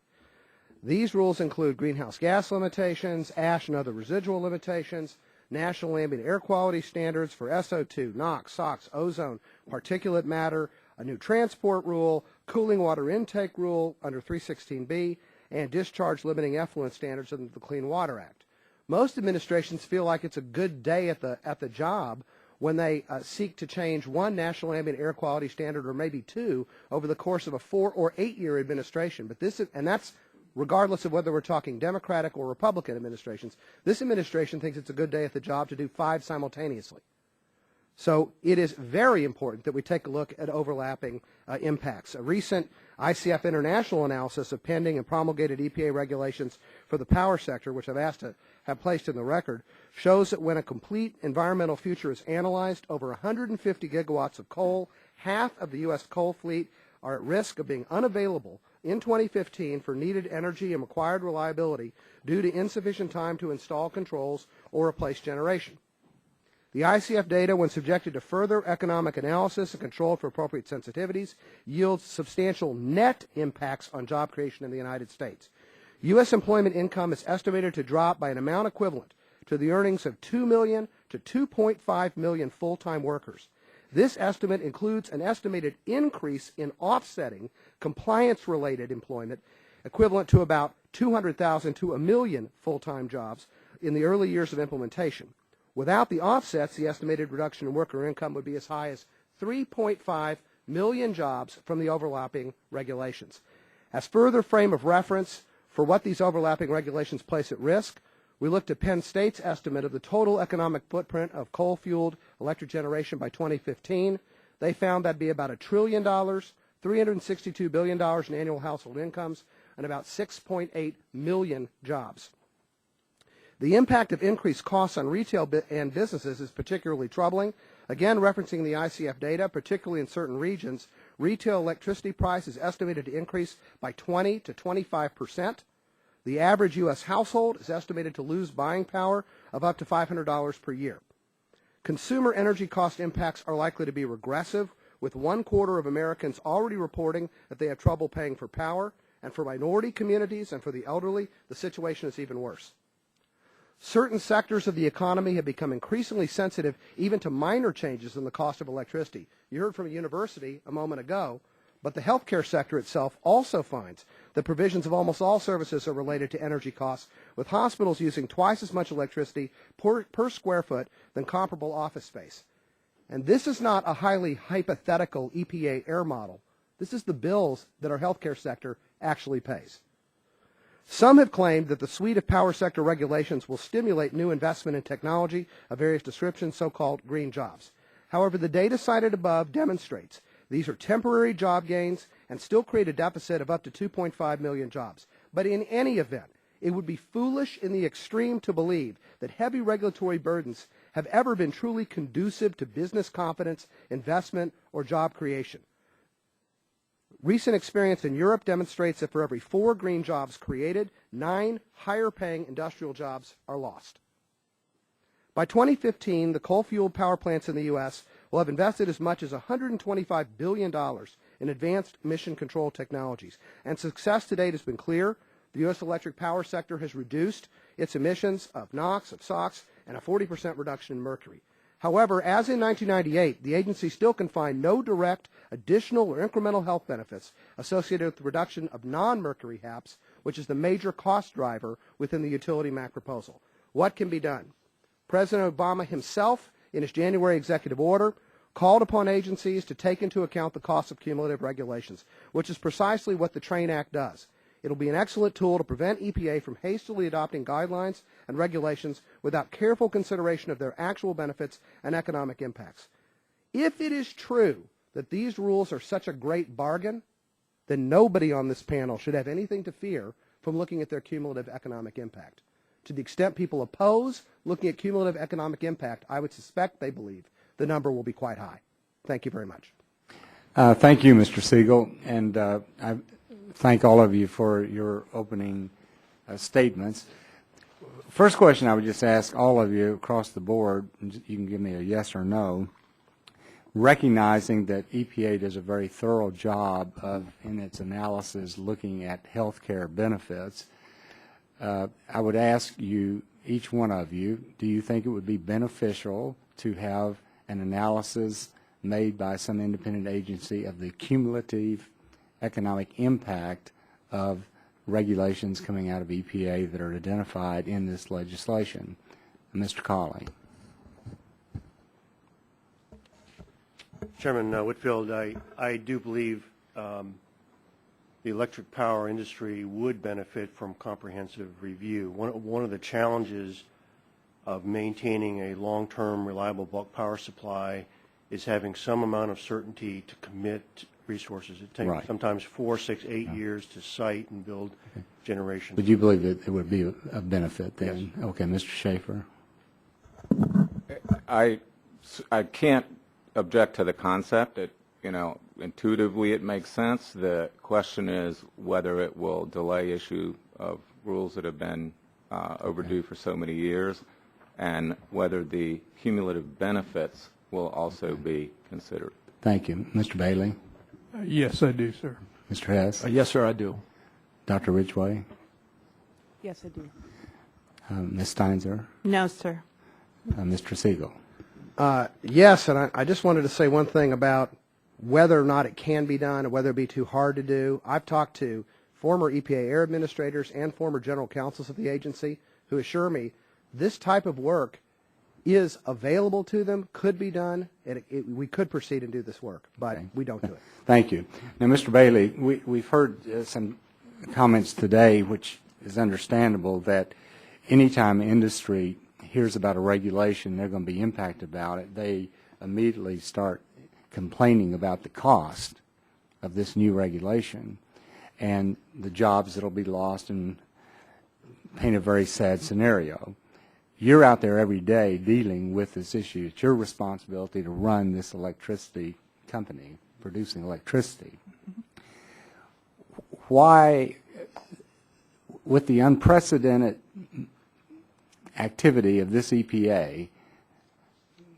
These rules include greenhouse gas limitations, ash and other residual limitations, national ambient air quality standards for SO2, NOx, SOx, ozone, particulate matter, a new transport rule, cooling water intake rule under 316B, and discharge limiting effluent standards under the Clean Water Act. Most administrations feel like it's a good day at the job when they seek to change one national ambient air quality standard or maybe two over the course of a 4 or 8 year administration. But that's regardless of whether we're talking Democratic or Republican administrations. This administration thinks it's a good day at the job to do 5 simultaneously. So it is very important that we take a look at overlapping impacts. A recent ICF International analysis of pending and promulgated EPA regulations for the power sector, which I've asked to have placed in the record, shows that when a complete environmental future is analyzed, over 150 gigawatts of coal, half of the U.S. coal fleet, are at risk of being unavailable in 2015 for needed energy and required reliability due to insufficient time to install controls or replace generation. The ICF data, when subjected to further economic analysis and controlled for appropriate sensitivities, yields substantial net impacts on job creation in the United States. U.S. employment income is estimated to drop by an amount equivalent to the earnings of 2 million to 2.5 million full-time workers. This estimate includes an estimated increase in offsetting compliance-related employment equivalent to about 200,000 to a million full-time jobs in the early years of implementation. Without the offsets, the estimated reduction in worker income would be as high as 3.5 million jobs from the overlapping regulations. As further frame of reference for what these overlapping regulations place at risk, we looked at Penn State's estimate of the total economic footprint of coal-fueled electric generation by 2015. They found that'd be about $1 trillion, $362 billion in annual household incomes, and about 6.8 million jobs. The impact of increased costs on retail and businesses is particularly troubling. Again, referencing the ICF data, particularly in certain regions, retail electricity price is estimated to increase by 20 to 25%. The average U.S. household is estimated to lose buying power of up to $500 per year. Consumer energy cost impacts are likely to be regressive, with 1/4 of Americans already reporting that they have trouble paying for power, and for minority communities and for the elderly, the situation is even worse. Certain sectors of the economy have become increasingly sensitive even to minor changes in the cost of electricity. You heard from a university a moment ago, but the healthcare sector itself also finds that provisions of almost all services are related to energy costs, with hospitals using twice as much electricity per square foot than comparable office space. And this is not a highly hypothetical EPA air model. This is the bills that our healthcare sector actually pays. Some have claimed that the suite of power sector regulations will stimulate new investment in technology of various descriptions, so-called green jobs. However, the data cited above demonstrates these are temporary job gains and still create a deficit of up to 2.5 million jobs. But in any event, it would be foolish in the extreme to believe that heavy regulatory burdens have ever been truly conducive to business confidence, investment, or job creation. Recent experience in Europe demonstrates that for every 4 green jobs created, 9 higher-paying industrial jobs are lost. By 2015, the coal-fueled power plants in the U.S. will have invested as much as $125 billion in advanced emission control technologies. And success to date has been clear. The U.S. electric power sector has reduced its emissions of NOx, of SOx, and a 40% reduction in mercury. However, as in 1998, the agency still can find no direct, additional, or incremental health benefits associated with the reduction of non-mercury HAPs, which is the major cost driver within the utility MAC proposal. What can be done? President Obama himself, in his January executive order, called upon agencies to take into account the cost of cumulative regulations, which is precisely what the TRAIN Act does. It'll be an excellent tool to prevent EPA from hastily adopting guidelines and regulations without careful consideration of their actual benefits and economic impacts. If it is true that these rules are such a great bargain, then nobody on this panel should have anything to fear from looking at their cumulative economic impact. To the extent people oppose looking at cumulative economic impact, I would suspect they believe the number will be quite high. Thank you very much. Thank you, Mr. Siegel, and I thank all of you for your opening statements. First question I would just ask all of you across the board, you can give me a yes or no, recognizing that EPA does a very thorough job in its analysis looking at health care benefits. I would ask you, each one of you, do you think it would be beneficial to have an analysis made by some independent agency of the cumulative economic impact of regulations coming out of EPA that are identified in this legislation? Mr. Collie. Chairman Whitfield, I do believe the electric power industry would benefit from comprehensive review. One of the challenges of maintaining a long-term reliable bulk power supply is having some amount of certainty to commit resources. It takes Right. sometimes 4, 6, 8 years to site and build generation. Would you believe that it would be a benefit then? Yes. Okay, Mr. Schaefer. I can't object to the concept. Intuitively it makes sense. The question is whether it will delay issue of rules that have been overdue for so many years, and whether the cumulative benefits will also be considered. Thank you. Mr. Bailey? Yes, I do, sir. Mr. Hess? Yes, sir, I do. Dr. Ridgeway? Yes, I do. Ms. Steinzer? No, sir. Mr. Siegel? Yes, and I just wanted to say one thing about whether or not it can be done or whether it be too hard to do. I've talked to former EPA air administrators and former general counsels of the agency who assure me this type of work is available to them, could be done, and we could proceed and do this work, but we don't do it. Thank you. Now, Mr. Bailey, we've heard some comments today, which is understandable, that anytime industry hears about a regulation, they're going to be impacted about it, they immediately start complaining about the cost of this new regulation and the jobs that will be lost, and paint a very sad scenario. You're out there every day dealing with this issue. It's your responsibility to run this electricity company, producing electricity. Why, with the unprecedented activity of this EPA,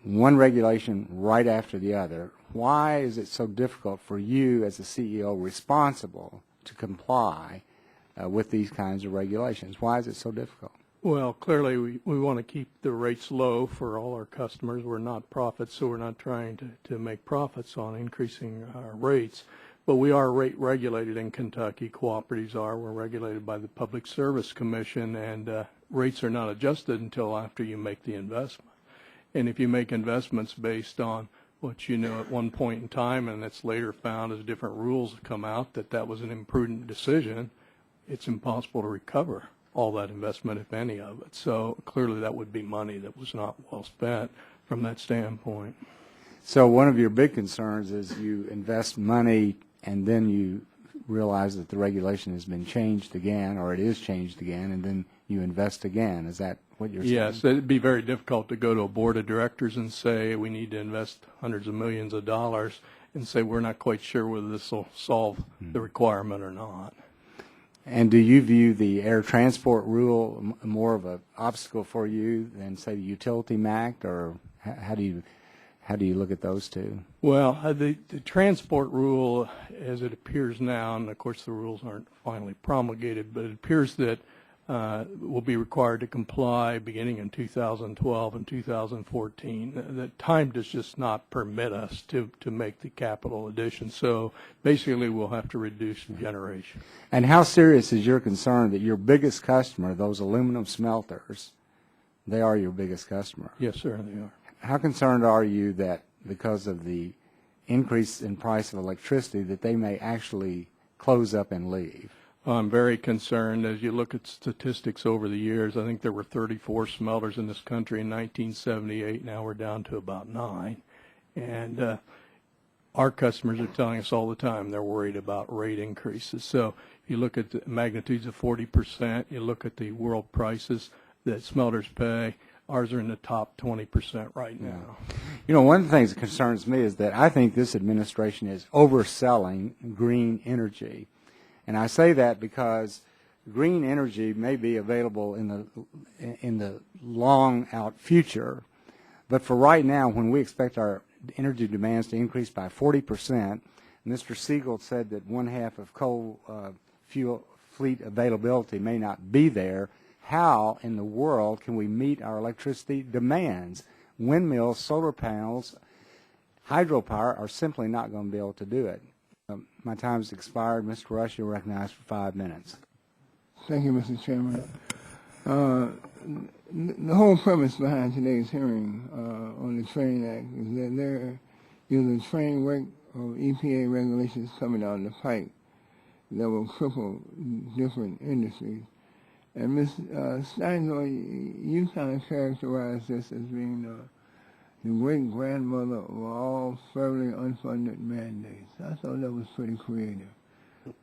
one regulation right after the other, why is it so difficult for you as a CEO responsible to comply with these kinds of regulations? Why is it so difficult? Well, clearly, we want to keep the rates low for all our customers. We're not profits, so we're not trying to make profits on increasing our rates. But we are rate regulated in Kentucky. Cooperatives are. We're regulated by the Public Service Commission, and rates are not adjusted until after you make the investment. And if you make investments based on what you know at one point in time, and it's later found as different rules have come out that was an imprudent decision, it's impossible to recover all that investment, if any of it. So clearly that would be money that was not well spent from that standpoint. So one of your big concerns is you invest money and then you realize that the regulation has been changed again, or it is changed again, and then you invest again. Is that what you're saying? Yes, it'd be very difficult to go to a board of directors and say we need to invest hundreds of millions of dollars and say we're not quite sure whether this will solve the requirement or not. And do you view the air transport rule more of an obstacle for you than, say, the Utility Act, or how do you look at those two? Well, the transport rule, as it appears now, and of course the rules aren't finally promulgated, but it appears that will be required to comply beginning in 2012 and 2014. The time does just not permit us to make the capital addition. So basically we'll have to reduce generation. And how serious is your concern that your biggest customer, those aluminum smelters, they are your biggest customer? Yes, sir, they are. How concerned are you that because of the increase in price of electricity that they may actually close up and leave? I'm very concerned. As you look at statistics over the years, I think there were 34 smelters in this country in 1978. Now we're down to about 9. And our customers are telling us all the time they're worried about rate increases. So you look at the magnitudes of 40%, you look at the world prices that smelters pay, ours are in the top 20% right now. You know, one of the things that concerns me is that I think this administration is overselling green energy. And I say that because green energy may be available in the long out future, but for right now, when we expect our energy demands to increase by 40%, Mr. Siegel said that one half of coal fuel fleet availability may not be there. How in the world can we meet our electricity demands? Windmills, solar panels, hydropower are simply not going to be able to do it. My time's expired. Mr. Rush, you're recognized for 5 minutes. Thank you, Mr. Chairman. The whole premise behind today's hearing on the Train Act is that there is a framework of EPA regulations coming down the pike that will cripple different industries. And Ms. Steinzer, you kind of characterize this as being the great-grandmother of all federally unfunded mandates. I thought that was pretty creative.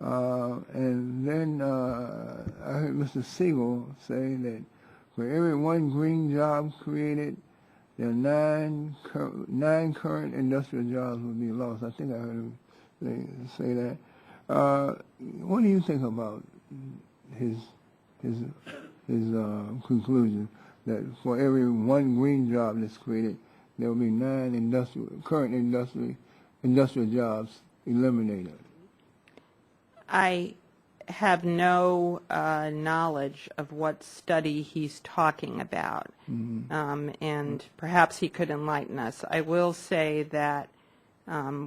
And then I heard Mr. Siegel say that for every one green job created, there are nine current industrial jobs will be lost. I think I heard him say that. What do you think about his conclusion that for every one green job that's created, there will be nine current industrial jobs eliminated? I have no knowledge of what study he's talking about, and perhaps he could enlighten us. I will say that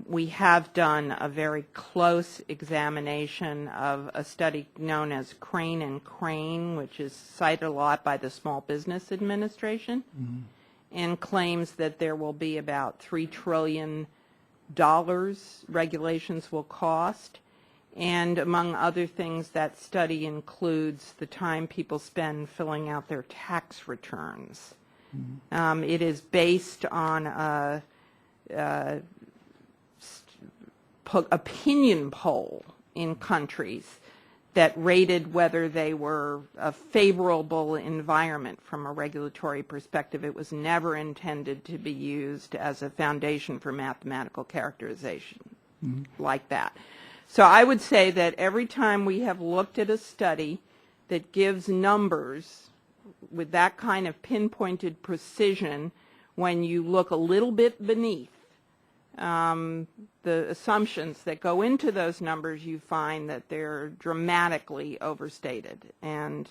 we have done a very close examination of a study known as Crane and Crane, which is cited a lot by the Small Business Administration, and claims that there will be about $3 trillion regulations will cost. And among other things, that study includes the time people spend filling out their tax returns. It is based on a opinion poll in countries that rated whether they were a favorable environment from a regulatory perspective. It was never intended to be used as a foundation for mathematical characterization like that. So I would say that every time we have looked at a study that gives numbers with that kind of pinpointed precision, when you look a little bit beneath the assumptions that go into those numbers, you find that they're dramatically overstated. And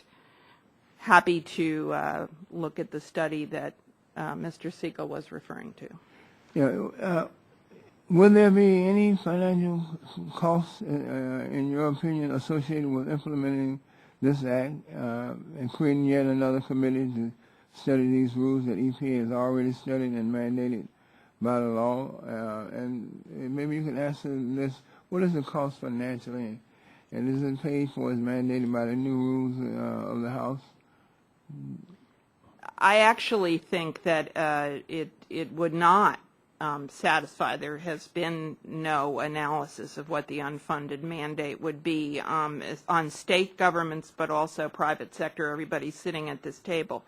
happy to look at the study that Mr. Siegel was referring to. Yeah. Will there be any financial costs, in your opinion, associated with implementing this act and creating yet another committee to study these rules that EPA has already studied and mandated by the law? And maybe you can answer this: what is the cost financially, and is it paid for as mandated by the new rules of the House? I actually think that it would not satisfy. There has been no analysis of what the unfunded mandate would be on state governments, but also private sector, everybody sitting at this table.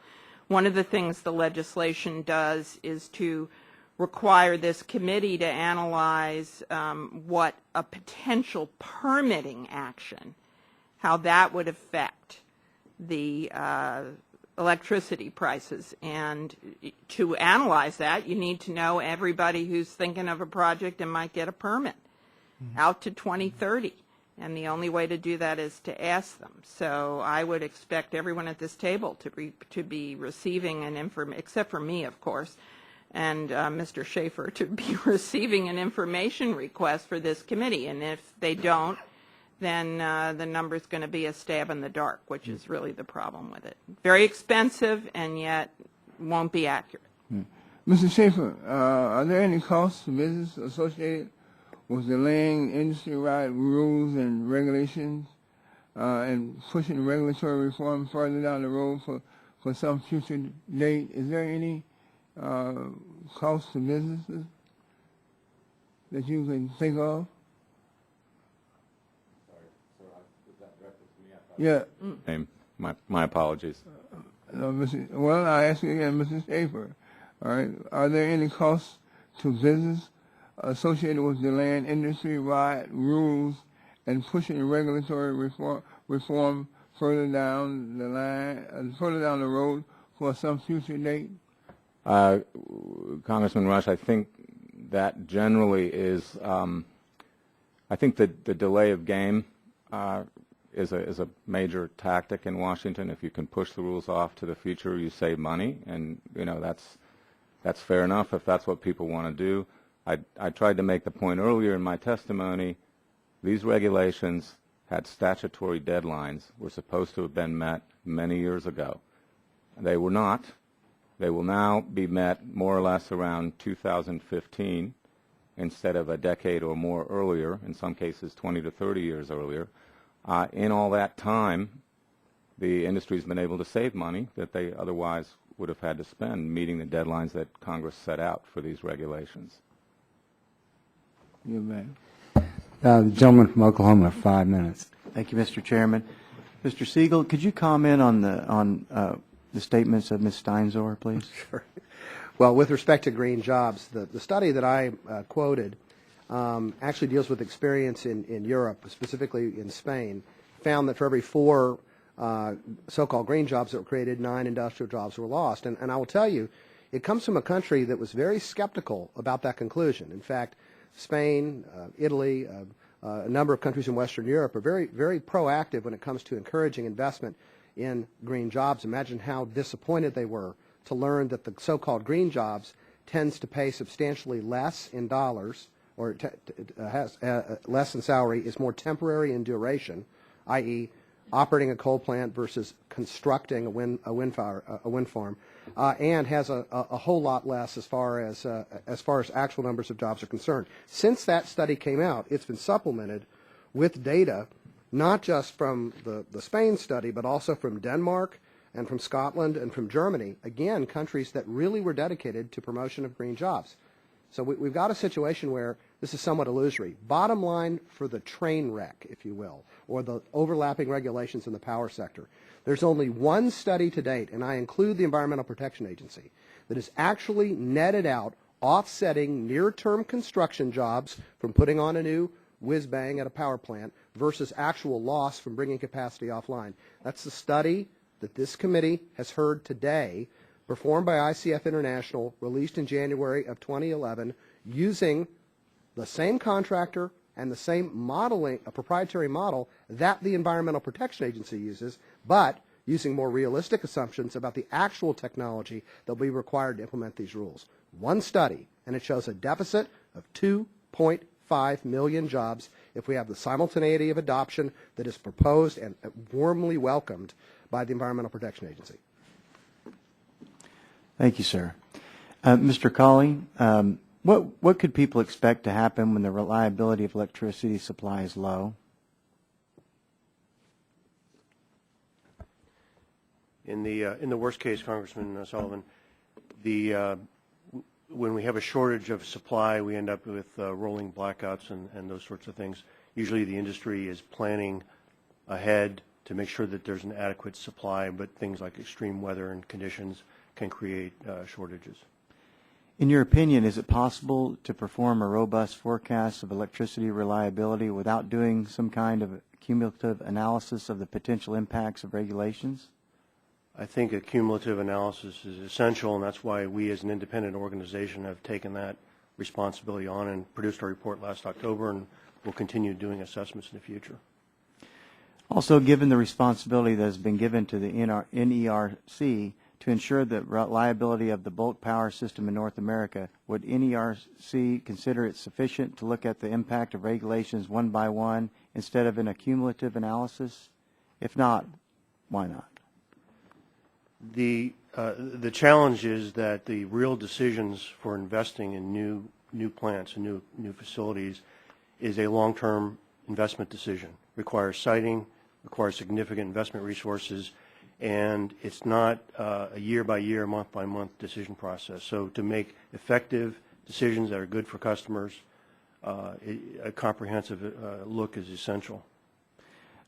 One of the things the legislation does is to require this committee to analyze what a potential permitting action, how that would affect the electricity prices. And to analyze that, you need to know everybody who's thinking of a project and might get a permit out to 2030. And the only way to do that is to ask them. So I would expect everyone at this table to be receiving an except for me, of course, and Mr. Schaefer, to be receiving an information request for this committee. And if they don't, then the number is going to be a stab in the dark, which is really the problem with it. Very expensive, and yet won't be accurate. Mr. Schaefer, are there any costs to business associated with delaying industry-wide rules and regulations and pushing regulatory reform further down the road for some future date? Is there any cost to businesses that you can think of? Yeah. My apologies. No, well, I ask you again, Mr. Schaefer. All right. Are there any costs to business associated with delaying industry-wide rules and pushing regulatory reform further down the line, further down the road for some future date? Congressman Rush, I think that generally is. I think that the delay of game is a major tactic in Washington. If you can push the rules off to the future, you save money, and that's fair enough if that's what people want to do. I tried to make the point earlier in my testimony. These regulations had statutory deadlines, were supposed to have been met many years ago. They were not. They will now be met more or less around 2015 instead of a decade or more earlier, in some cases 20 to 30 years earlier. In all that time, the industry's been able to save money that they otherwise would have had to spend meeting the deadlines that Congress set out for these regulations. You're back. The gentleman from Oklahoma, 5 minutes. Thank you, Mr. Chairman. Mr. Siegel, could you comment on the statements of Ms. Steinzor, please? Sure. Well, with respect to green jobs, the study that I quoted actually deals with experience in Europe, specifically in Spain, found that for every 4 so-called green jobs that were created, 9 industrial jobs were lost. And I will tell you, it comes from a country that was very skeptical about that conclusion. In fact, Spain, Italy, a number of countries in Western Europe are very, very proactive when it comes to encouraging investment in green jobs. Imagine how disappointed they were to learn that the so-called green jobs tends to pay substantially less in dollars, or has less in salary, is more temporary in duration, i.e., operating a coal plant versus constructing a wind farm, and has a whole lot less as far as actual numbers of jobs are concerned. Since that study came out, it's been supplemented with data, not just from the Spain study, but also from Denmark and from Scotland and from Germany, again, countries that really were dedicated to promotion of green jobs. So we've got a situation where this is somewhat illusory. Bottom line for the train wreck, if you will, or the overlapping regulations in the power sector, there's only one study to date, and I include the Environmental Protection Agency, that has actually netted out offsetting near-term construction jobs from putting on a new whiz-bang at a power plant versus actual loss from bringing capacity offline. That's the study that this committee has heard today, performed by ICF International, released in January of 2011, using the same contractor and the same modeling, a proprietary model that the Environmental Protection Agency uses, but using more realistic assumptions about the actual technology that will be required to implement these rules. One study, and it shows a deficit of 2.5 million jobs if we have the simultaneity of adoption that is proposed and warmly welcomed by the Environmental Protection Agency. Thank you, sir. Mr. Collie, what could people expect to happen when the reliability of electricity supply is low? In the worst case, Congressman Sullivan, when we have a shortage of supply, we end up with rolling blackouts and those sorts of things. Usually the industry is planning ahead to make sure that there's an adequate supply, but things like extreme weather and conditions can create shortages. In your opinion, is it possible to perform a robust forecast of electricity reliability without doing some kind of cumulative analysis of the potential impacts of regulations? I think a cumulative analysis is essential, and that's why we as an independent organization have taken that responsibility on and produced our report last October, and will continue doing assessments in the future. Also, given the responsibility that has been given to the NERC to ensure the reliability of the bulk power system in North America, would NERC consider it sufficient to look at the impact of regulations one by one instead of in a cumulative analysis? If not, why not? The challenge is that the real decisions for investing in new plants and new facilities is a long-term investment decision. Requires siting, requires significant investment resources, and it's not a year-by-year, month-by-month decision process. So to make effective decisions that are good for customers, a comprehensive look is essential.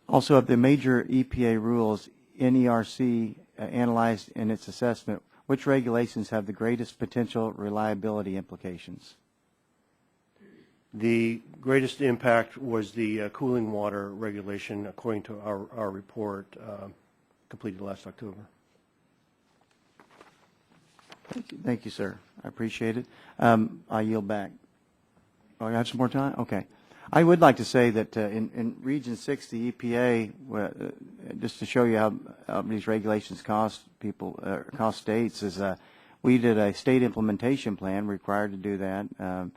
Also, of the major EPA rules, NERC analyzed in its assessment, which regulations have the greatest potential reliability implications? The greatest impact was the cooling water regulation, according to our report completed last October. Thank you, sir. I appreciate it. I yield back. Oh, I have some more time? Okay. I would like to say that in Region 6, the EPA, just to show you how these regulations cost people, cost states, is we did a state implementation plan required to do that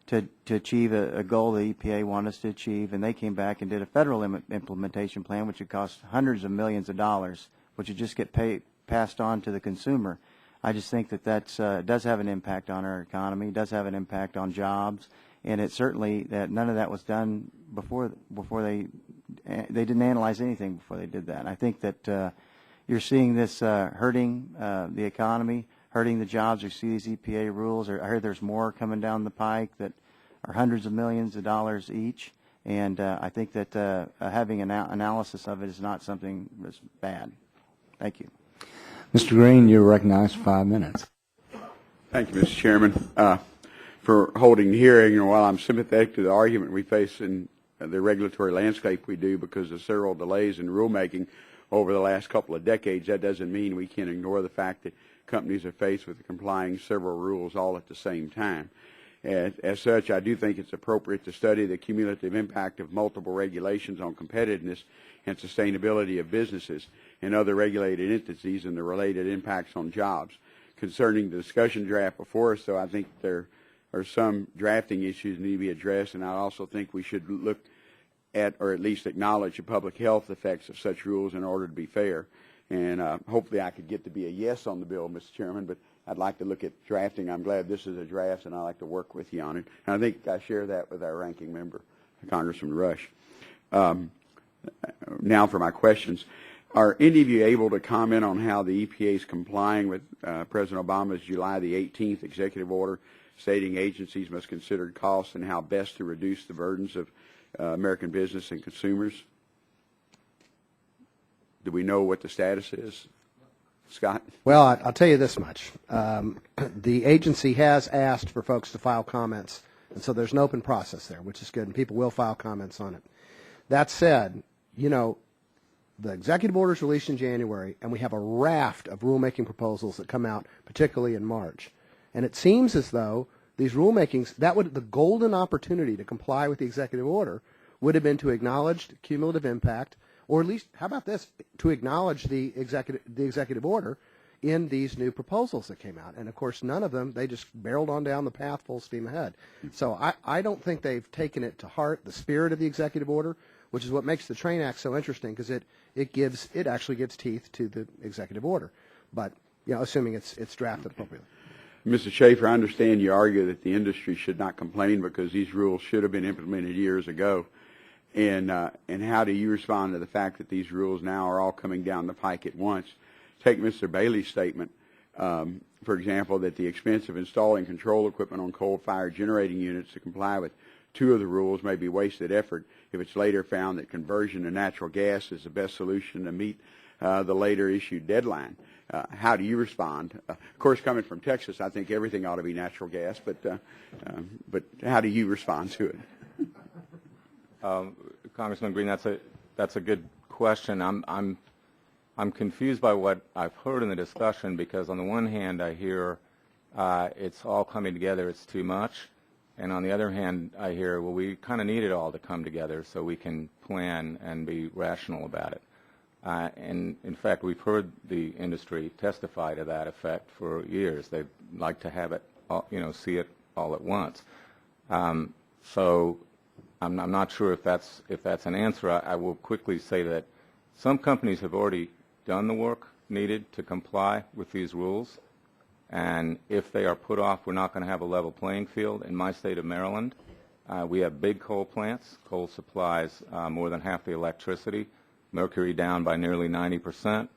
to achieve a goal the EPA wanted us to achieve, and they came back and did a federal implementation plan, which would cost hundreds of millions of dollars, which would just get passed on to the consumer. I just think that does have an impact on our economy, does have an impact on jobs, and it certainly that none of that was done before they didn't analyze anything before they did that. And I think that you're seeing this hurting the economy, hurting the jobs. You see these EPA rules. I heard there's more coming down the pike that are hundreds of millions of dollars each. And I think that having an analysis of it is not something that's bad. Thank you. Mr. Green, you're recognized for 5 minutes. Thank you, Mr. Chairman, for holding the hearing. And while I'm sympathetic to the argument we face in the regulatory landscape we do because of several delays in rulemaking over the last couple of decades, that doesn't mean we can ignore the fact that companies are faced with complying several rules all at the same time. As such, I do think it's appropriate to study the cumulative impact of multiple regulations on competitiveness and sustainability of businesses and other regulated entities and the related impacts on jobs. Concerning the discussion draft before us, though, I think there are some drafting issues that need to be addressed, and I also think we should look at or at least acknowledge the public health effects of such rules in order to be fair. And hopefully I could get to be a yes on the bill, Mr. Chairman, but I'd like to look at drafting. I'm glad this is a draft, and I'd like to work with you on it. And I think I share that with our ranking member, Congressman Rush. Now for my questions. Are any of you able to comment on how the EPA is complying with President Obama's July the 18th executive order stating agencies must consider costs and how best to reduce the burdens of American business and consumers? Do we know what the status is? Scott? Well, I'll tell you this much. The agency has asked for folks to file comments, and so there's an open process there, which is good, and people will file comments on it. That said, you know, the executive order is released in January, and we have a raft of rulemaking proposals that come out, particularly in March. And it seems as though these rulemakings, the golden opportunity to comply with the executive order would have been to acknowledge cumulative impact, or at least, how about this, to acknowledge the executive order in these new proposals that came out. And, of course, none of them, they just barreled on down the path full steam ahead. So I don't think they've taken it to heart, the spirit of the executive order, which is what makes the Train Act so interesting, because it actually gives teeth to the executive order. But, you know, assuming it's drafted appropriately. Mr. Schaefer, I understand you argue that the industry should not complain because these rules should have been implemented years ago. And how do you respond to the fact that these rules now are all coming down the pike at once? Take Mr. Bailey's statement, for example, that the expense of installing control equipment on coal-fired generating units to comply with two of the rules may be wasted effort if it's later found that conversion to natural gas is the best solution to meet the later issued deadline. How do you respond? Of course, coming from Texas, I think everything ought to be natural gas, but how do you respond to it? Congressman Green, that's a good question. I'm confused by what I've heard in the discussion because on the one hand I hear it's all coming together, it's too much, and on the other hand I hear, well, we kind of need it all to come together so we can plan and be rational about it. And in fact, we've heard the industry testify to that effect for years. They'd like to have it, see it all at once. So I'm not sure if that's an answer. I will quickly say that some companies have already done the work needed to comply with these rules, and if they are put off, we're not going to have a level playing field. In my state of Maryland, we have big coal plants. Coal supplies more than half the electricity. Mercury down by nearly 90%.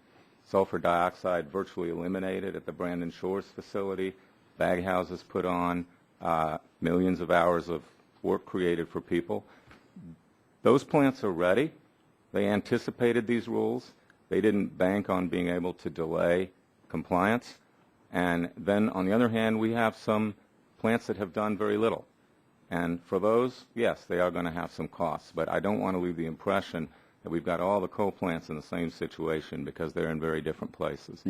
Sulfur dioxide virtually eliminated at the Brandon Shores facility. Bag houses put on, millions of hours of work created for people. Those plants are ready. They anticipated these rules. They didn't bank on being able to delay compliance. And then, on the other hand, we have some plants that have done very little. And for those, yes, they are going to have some costs. But I don't want to leave the impression that we've got all the coal plants in the same situation because they're in very different places.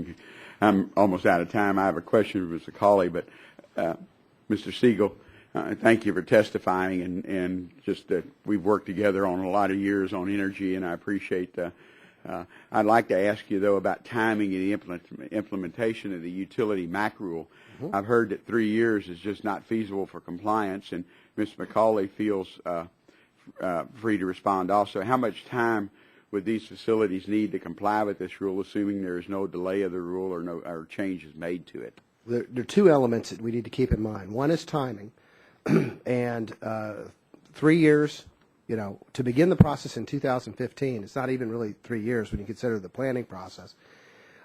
I'm almost out of time. I have a question for Mr. Collie, but Mr. Siegel, thank you for testifying, and just that we've worked together on a lot of years on energy, and I appreciate I'd like to ask you, though, about timing and the implementation of the utility MAC rule. Mm-hmm. I've heard that 3 years is just not feasible for compliance, and Mr. McCauley feels free to respond also. How much time would these facilities need to comply with this rule, assuming there is no delay of the rule or changes made to it? There are two elements that we need to keep in mind. One is timing, and 3 years, to begin the process in 2015, it's not even really 3 years when you consider the planning process.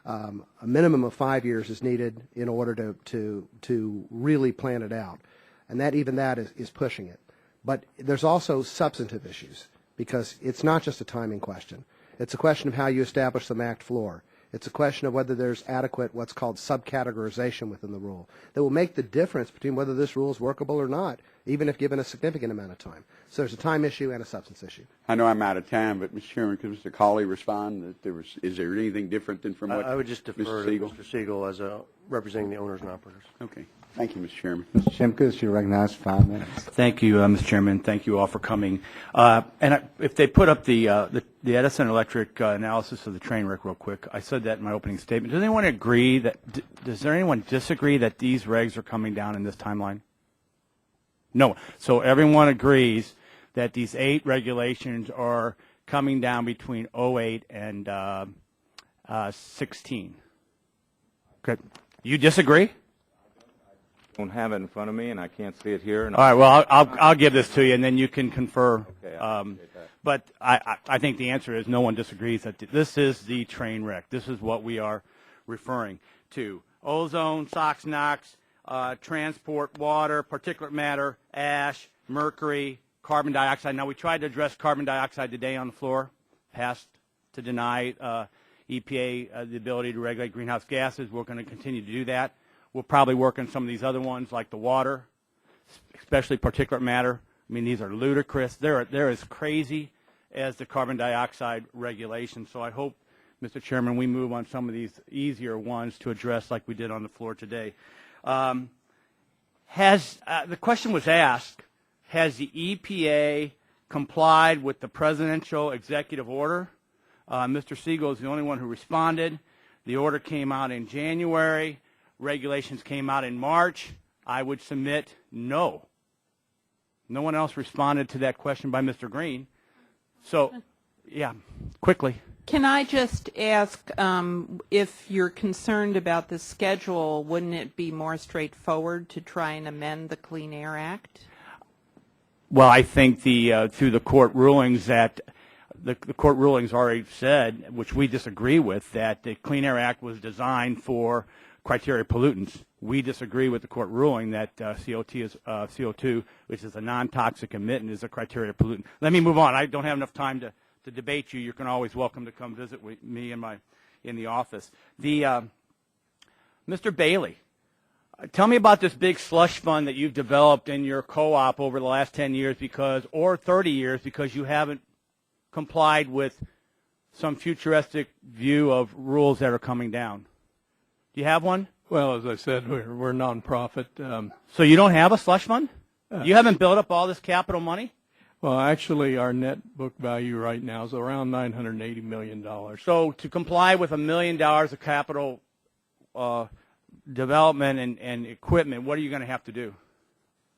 A minimum of 5 years is needed in order to really plan it out. And even that is pushing it. But there's also substantive issues, because it's not just a timing question. It's a question of how you establish the MACT floor. It's a question of whether there's adequate what's called subcategorization within the rule that will make the difference between whether this rule is workable or not, even if given a significant amount of time. So there's a time issue and a substance issue. I know I'm out of time, but Mr. Chairman, could Mr. Collie respond? Is there anything different than from what I would just defer Mr. to Siegel? Mr. Siegel as representing the owners and operators. Okay. Thank you, Mr. Chairman. Mr. Shimkus, you're recognized for 5 minutes. Thank you, Mr. Chairman. Thank you all for coming. If they put up the Edison Electric analysis of the train wreck real quick, I said that in my opening statement. Does anyone agree that? Does there anyone disagree that these regs are coming down in this timeline? No. So everyone agrees that these 8 regulations are coming down between 08 and 16. Okay. You disagree? I don't have it in front of me, and I can't see it here. All right. Well, I'll give this to you, and then you can confer. Okay, But I think the answer is no one disagrees that this is the train wreck. This is what we are referring to: ozone, SOx, NOx, transport, water, particulate matter, ash, mercury, carbon dioxide. Now, we tried to address carbon dioxide today on the floor, passed to deny EPA the ability to regulate greenhouse gases. We're going to continue to do that. We'll probably work on some of these other ones like the water, especially particulate matter. I mean, these are ludicrous. They're as crazy as the carbon dioxide regulation. So I hope, Mr. Chairman, we move on some of these easier ones to address like we did on the floor today. The question was asked, has the EPA complied with the presidential executive order? Mr. Siegel is the only one who responded. The order came out in January. Regulations came out in March. I would submit no. No one else responded to that question by Mr. Green. So, yeah, quickly. Can I just ask, if you're concerned about the schedule, wouldn't it be more straightforward to try and amend the Clean Air Act? Well, I think through the court rulings that the court rulings already said, which we disagree with, that the Clean Air Act was designed for criteria pollutants. We disagree with the court ruling that CO2, which is a non-toxic emittant, is a criteria pollutant. Let me move on. I don't have enough time to debate you. You're always welcome to come visit with me in the office. Mr. Bailey, tell me about this big slush fund that you've developed in your co-op over the last 10 years or 30 years because you haven't complied with some futuristic view of rules that are coming down. Do you have one? Well, as I said, we're nonprofit. So you don't have a slush fund? You haven't built up all this capital money? Well, actually, our net book value right now is around $980 million. So to comply with $1 million of capital development and equipment, what are you going to have to do?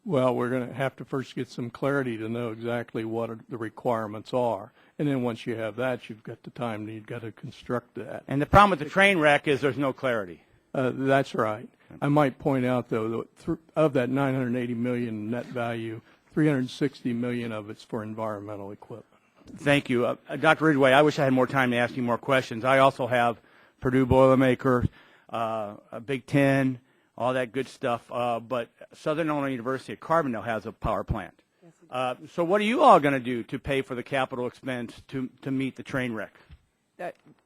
Well, we're going to have to first get some clarity to know exactly what the requirements are. And then once you have that, you've got the time and you've got to construct that. And the problem with the train wreck is there's no clarity. That's right. I might point out, though, that of that $980 million net value, $360 million of it's for environmental equipment. Thank you. Dr. Ridgeway, I wish I had more time to ask you more questions. I also have Purdue Boilermaker, Big Ten, all that good stuff. But Southern Illinois University at Carbondale has a power plant. So what are you all going to do to pay for the capital expense to meet the train wreck?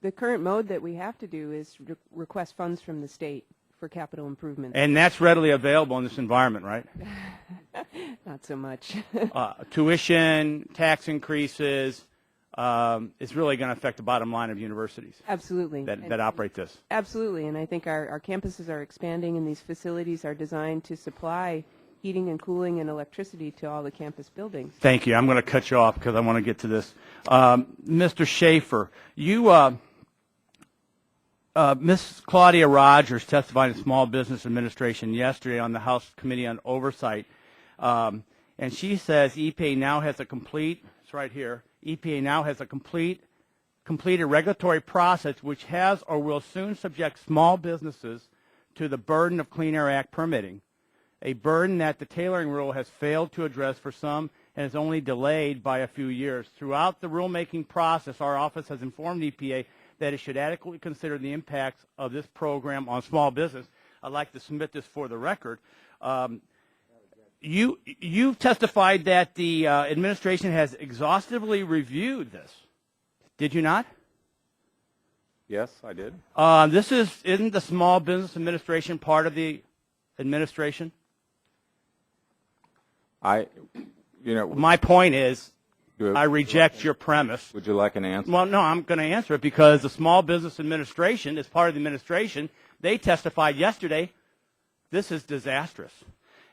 The current mode that we have to do is request funds from the state for capital improvements. And that's readily available in this environment, right? Not so much. Tuition, tax increases, is really going to affect the bottom line of universities. Absolutely. That operate this. Absolutely, and I think our campuses are expanding, and these facilities are designed to supply heating and cooling and electricity to all the campus buildings. Thank you. I'm going to cut you off because I want to get to this. Mr. Schaefer, you, Ms. Claudia Rogers testified in Small Business Administration yesterday on the House Committee on Oversight, and she says EPA now has a complete, it's right here, EPA now has a completed regulatory process which has or will soon subject small businesses to the burden of Clean Air Act permitting, a burden that the tailoring rule has failed to address for some and is only delayed by a few years. Throughout the rulemaking process, our office has informed EPA that it should adequately consider the impacts of this program on small business. I'd like to submit this for the record. You've testified that the administration has exhaustively reviewed this. Did you not? Yes, I did. Isn't the Small Business Administration part of the administration? My point is, I reject your premise. Would you like an answer? Well, no, I'm going to answer it because the Small Business Administration is part of the administration. They testified yesterday. This is disastrous.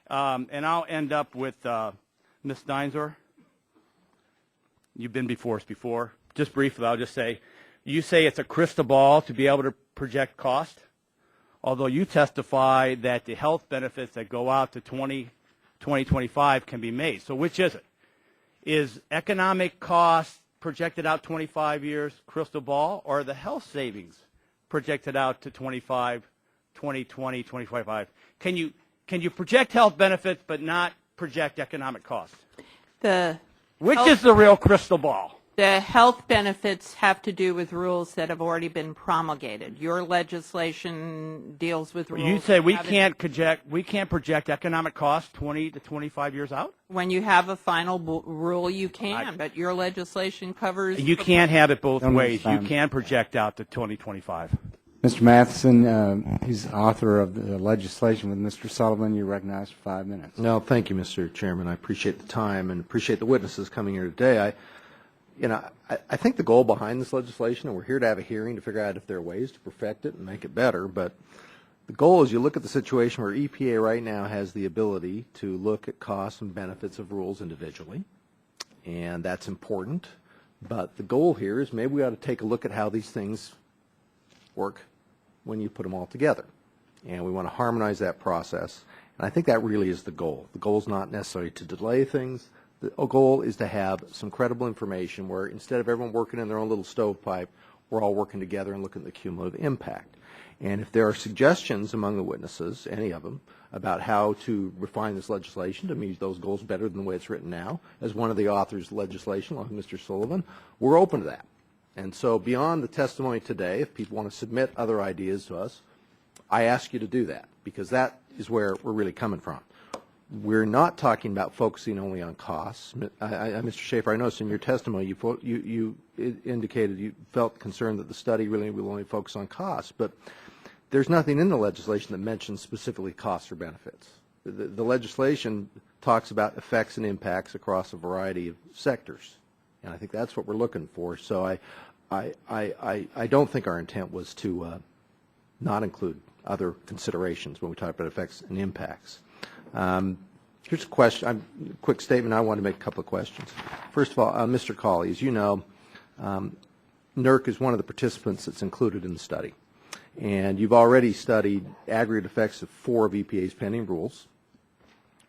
And I'll end up with Ms. Steinzor. You've been before us before. Just briefly, I'll just say, you say it's a crystal ball to be able to project cost, although you testify that the health benefits that go out to 2025 can be made. So which is it? Is economic cost projected out 25 years, crystal ball, or the health savings projected out to 2020, 2025? Can you project health benefits but not project economic costs? Which is the real crystal ball? The health benefits have to do with rules that have already been promulgated. Your legislation deals with rules. You say we can't project economic costs 20 to 25 years out? When you have a final rule, you can, but your legislation covers. You can't have it both ways. You can project out to 2025. Mr. Matheson, he's author of the legislation with Mr. Sullivan. You're recognized for 5 minutes. No, thank you, Mr. Chairman. I appreciate the time and appreciate the witnesses coming here today. I think the goal behind this legislation, and we're here to have a hearing to figure out if there are ways to perfect it and make it better, but the goal is you look at the situation where EPA right now has the ability to look at costs and benefits of rules individually, and that's important. But the goal here is maybe we ought to take a look at how these things work when you put them all together. And we want to harmonize that process. And I think that really is the goal. The goal is not necessarily to delay things. The goal is to have some credible information where instead of everyone working in their own little stovepipe, we're all working together and looking at the cumulative impact. And if there are suggestions among the witnesses, any of them, about how to refine this legislation to meet those goals better than the way it's written now, as one of the authors of the legislation, like Mr. Sullivan, we're open to that. And so beyond the testimony today, if people want to submit other ideas to us, I ask you to do that, because that is where we're really coming from. We're not talking about focusing only on costs. Mr. Schaefer, I noticed in your testimony you indicated you felt concerned that the study really will only focus on costs, but there's nothing in the legislation that mentions specifically costs or benefits. The legislation talks about effects and impacts across a variety of sectors, and I think that's what we're looking for. So I don't think our intent was to not include other considerations when we talk about effects and impacts. Here's a question, quick statement. I want to make a couple of questions. First of all, Mr. Collie, as you know, NERC is one of the participants that's included in the study. And you've already studied aggregate effects of 4 of EPA's pending rules: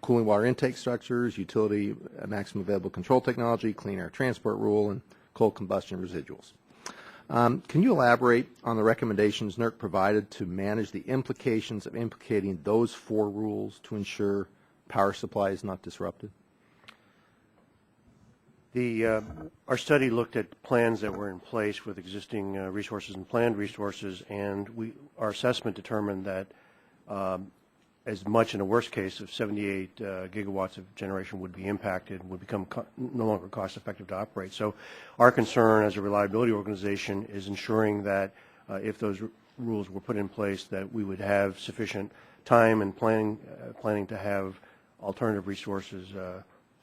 cooling water intake structures, utility maximum available control technology, clean air transport rule, and coal combustion residuals. Can you elaborate on the recommendations NERC provided to manage the implications of implicating those 4 rules to ensure power supply is not disrupted? Our study looked at plans that were in place with existing resources and planned resources, and our assessment determined that as much in a worst case of 78 gigawatts of generation would be impacted, would become no longer cost effective to operate. So our concern as a reliability organization is ensuring that if those rules were put in place, that we would have sufficient time and planning to have alternative resources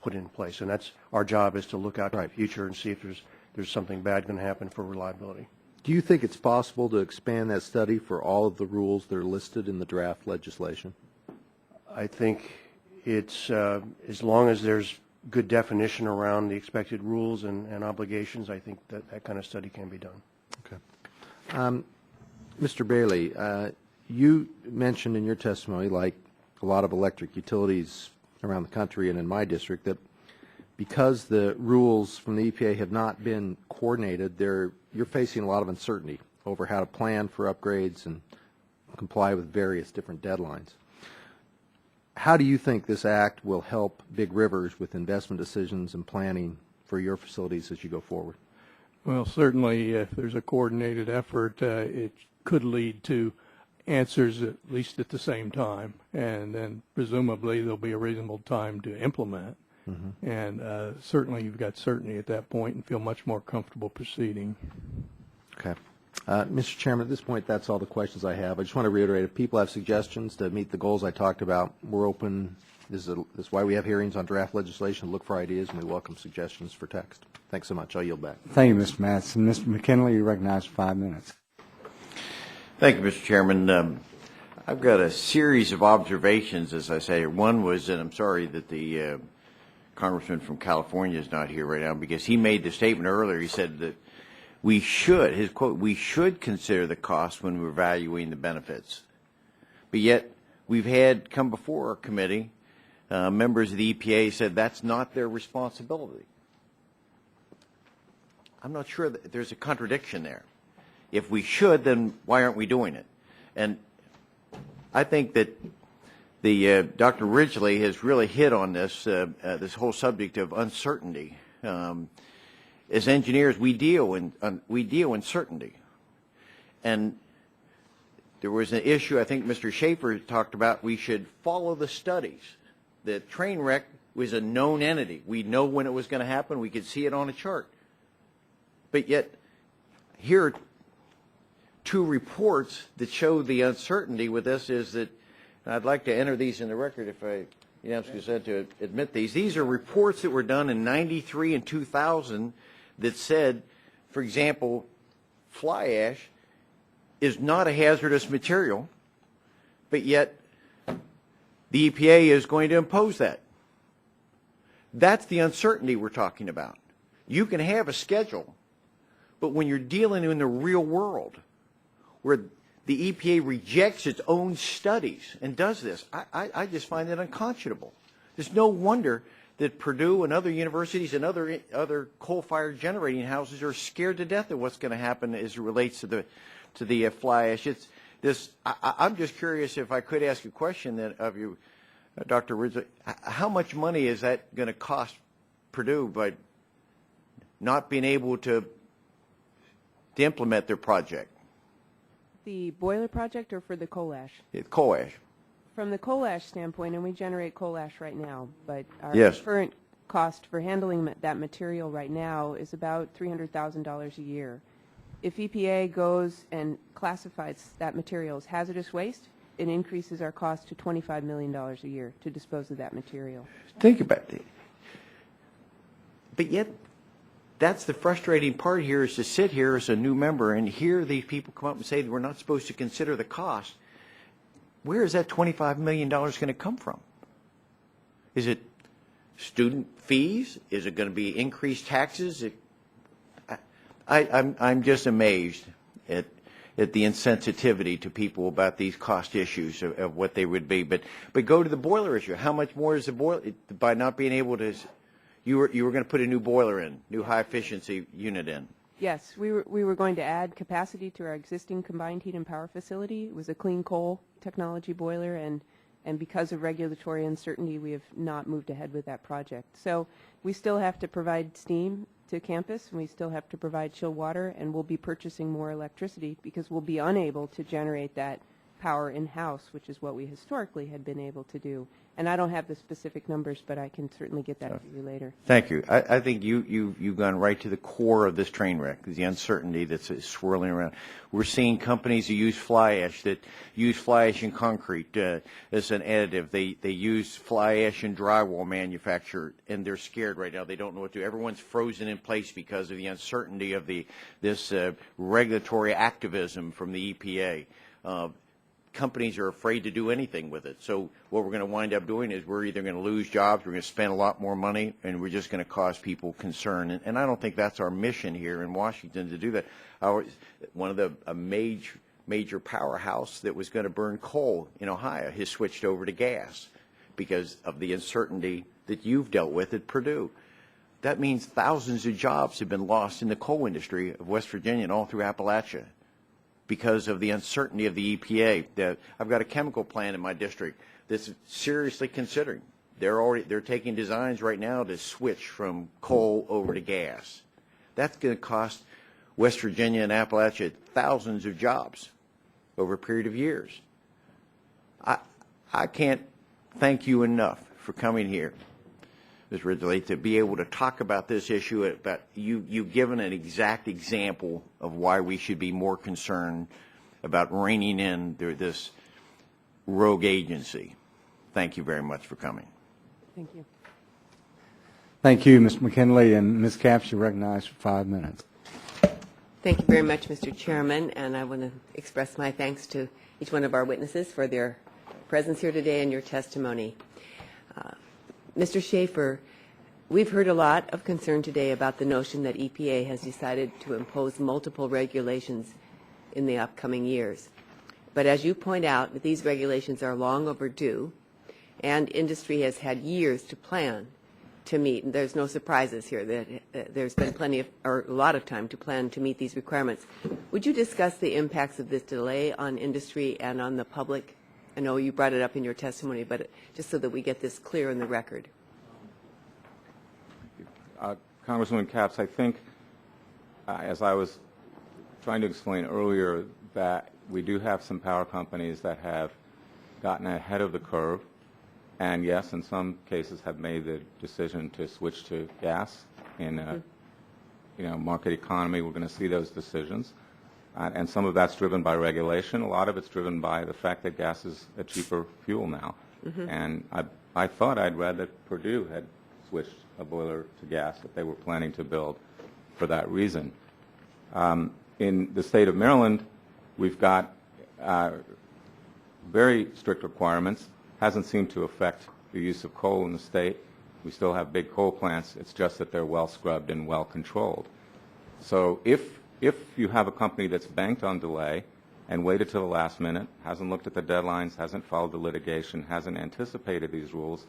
put in place. And that's our job, is to look out to the future and see if there's something bad going to happen for reliability. Do you think it's possible to expand that study for all of the rules that are listed in the draft legislation? I think it's, as long as there's good definition around the expected rules and obligations, I think that kind of study can be done. Okay. Mr. Bailey, you mentioned in your testimony, like a lot of electric utilities around the country and in my district, that because the rules from the EPA have not been coordinated, you're facing a lot of uncertainty over how to plan for upgrades and comply with various different deadlines. how do you think this act will help Big Rivers with investment decisions and planning for your facilities as you go forward? Well, certainly, if there's a coordinated effort, it could lead to answers at least at the same time, and then presumably there'll be a reasonable time to implement. Mm-hmm. And certainly you've got certainty at that point and feel much more comfortable proceeding. Okay. Mr. Chairman, at this point, that's all the questions I have. I just want to reiterate, if people have suggestions to meet the goals I talked about, we're open. This is why we have hearings on draft legislation, look for ideas, and we welcome suggestions for text. Thanks so much. I'll yield back. Thank you, Mr. Mattson. Mr. McKinley, you recognize 5 minutes. Thank you, Mr. Chairman. I've got a series of observations, as I say. One was, and I'm sorry that the Congressman from California is not here right now, because he made the statement earlier. He said that we should, his quote, we should consider the cost when we're evaluating the benefits. But yet, we've had come before our committee, members of the EPA said that's not their responsibility. I'm not sure that there's a contradiction there. If we should, then why aren't we doing it? And I think that the Dr. Ridgeway has really hit on this this whole subject of uncertainty. As engineers, we deal in certainty, and there was an issue I think Mr. Schaefer talked about. We should follow the studies. The train wreck was a known entity. We know when it was going to happen. We could see it on a chart. But yet, here are two reports that show the uncertainty with this. Is that, and I'd like to enter these in the record if I said to admit these. These are reports that were done in '93 and 2000 that said, for example, fly ash is not a hazardous material, but yet the EPA is going to impose that. That's the uncertainty we're talking about. You can have a schedule, but when you're dealing in the real world, where the EPA rejects its own studies and does this, I just find it unconscionable. There's no wonder that Purdue and other universities and other coal-fired generating houses are scared to death of what's going to happen as it relates to the fly ash. It's this. I'm just curious if I could ask a question of you, Dr. Ridgeway. How much money is that going to cost Purdue by not being able to implement their project? The boiler project or for the coal ash? Coal ash. From the coal ash standpoint, and we generate coal ash right now, but our Yes. current cost for handling that material right now is about $300,000 a year. If EPA goes and classifies that material as hazardous waste, it increases our cost to $25 million a year to dispose of that material. Think about it. But yet, that's the frustrating part here, is to sit here as a new member and hear these people come up and say that we're not supposed to consider the cost. Where is that $25 million going to come from? Is it student fees? Is it going to be increased taxes? I'm just amazed at the insensitivity to people about these cost issues of what they would be. But go to the boiler issue. How much more is the boiler, by not being able to, you were going to put a new boiler in, new high efficiency unit in? Yes, we were going to add capacity to our existing combined heat and power facility. It was a clean coal technology boiler, and because of regulatory uncertainty, we have not moved ahead with that project. So we still have to provide steam to campus, and we still have to provide chilled water, and we'll be purchasing more electricity because we'll be unable to generate that power in-house, which is what we historically had been able to do. And I don't have the specific numbers, but I can certainly get that to you later. Thank you. I think you've gone right to the core of this train wreck, the uncertainty that's swirling around. We're seeing companies who use fly ash in concrete as an additive. They use fly ash in drywall manufacture, and they're scared right now. They don't know what to do. Everyone's frozen in place because of the uncertainty of this regulatory activism from the EPA. Companies are afraid to do anything with it. So what we're going to wind up doing is we're either going to lose jobs, we're going to spend a lot more money, and we're just going to cause people concern. And I don't think that's our mission here in Washington to do that. One of a major powerhouse that was going to burn coal in Ohio has switched over to gas because of the uncertainty that you've dealt with at Purdue. That means thousands of jobs have been lost in the coal industry of West Virginia and all through Appalachia. because of the uncertainty of the EPA. I've got a chemical plant in my district that's seriously considering. They're taking designs right now to switch from coal over to gas. That's going to cost West Virginia and Appalachia thousands of jobs over a period of years. I can't thank you enough for coming here, Ms. Ridgeway, to be able to talk about this issue. About you've given an exact example of why we should be more concerned about reining in this rogue agency. Thank you very much for coming. Thank you. Thank you, Mr. McKinley, and Ms. Capps, you're recognized for 5 minutes. Thank you very much, Mr. Chairman, and I want to express my thanks to each one of our witnesses for their presence here today and your testimony. Mr. Schaefer, we've heard a lot of concern today about the notion that EPA has decided to impose multiple regulations in the upcoming years. But as you point out, these regulations are long overdue, and industry has had years to plan to meet. And there's no surprises here. That there's been plenty of, or a lot of time to plan to meet these requirements. Would you discuss the impacts of this delay on industry and on the public? I know you brought it up in your testimony, but just so that we get this clear in the record. Congresswoman Capps, I think, as I was trying to explain earlier, that we do have some power companies that have gotten ahead of the curve, and yes, in some cases have made the decision to switch to gas. In a market economy, we're going to see those decisions. And some of that's driven by regulation. A lot of it's driven by the fact that gas is a cheaper fuel now. And I thought I'd read that Purdue had switched a boiler to gas that they were planning to build for that reason. In the state of Maryland, we've got very strict requirements. Hasn't seemed to affect the use of coal in the state. We still have big coal plants. It's just that they're well scrubbed and well controlled. So if you have a company that's banked on delay and waited till the last minute, hasn't looked at the deadlines, hasn't followed the litigation, hasn't anticipated these rules,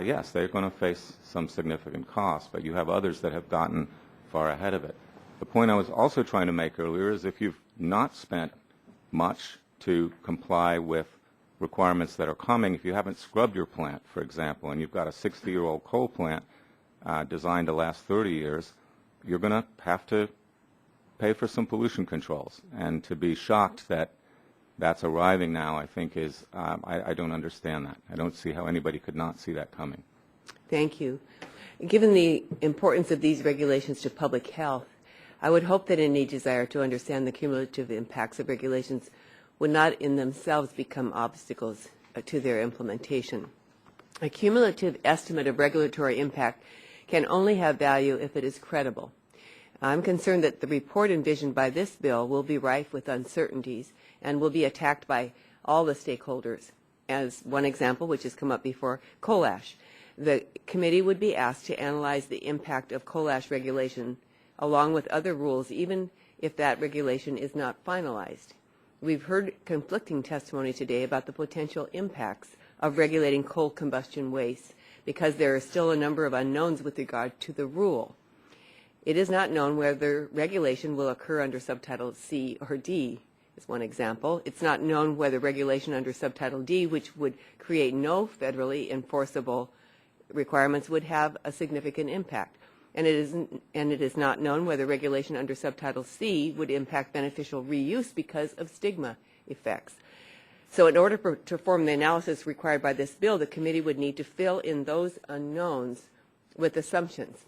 yes, they're going to face some significant costs, but you have others that have gotten far ahead of it. The point I was also trying to make earlier is if you've not spent much to comply with requirements that are coming, if you haven't scrubbed your plant, for example, and you've got a 60-year-old coal plant designed to last 30 years, you're going to have to pay for some pollution controls. And to be shocked that that's arriving now, I think is, I don't understand that. I don't see how anybody could not see that coming. Thank you. Given the importance of these regulations to public health, I would hope that any desire to understand the cumulative impacts of regulations would not in themselves become obstacles to their implementation. A cumulative estimate of regulatory impact can only have value if it is credible. I'm concerned that the report envisioned by this bill will be rife with uncertainties and will be attacked by all the stakeholders. As one example, which has come up before, coal ash. The committee would be asked to analyze the impact of coal ash regulation along with other rules, even if that regulation is not finalized. We've heard conflicting testimony today about the potential impacts of regulating coal combustion waste because there are still a number of unknowns with regard to the rule. It is not known whether regulation will occur under subtitle C or D, is one example. It's not known whether regulation under subtitle D, which would create no federally enforceable requirements, would have a significant impact. And it is not known whether regulation under subtitle C would impact beneficial reuse because of stigma effects. So in order to form the analysis required by this bill, the committee would need to fill in those unknowns with assumptions.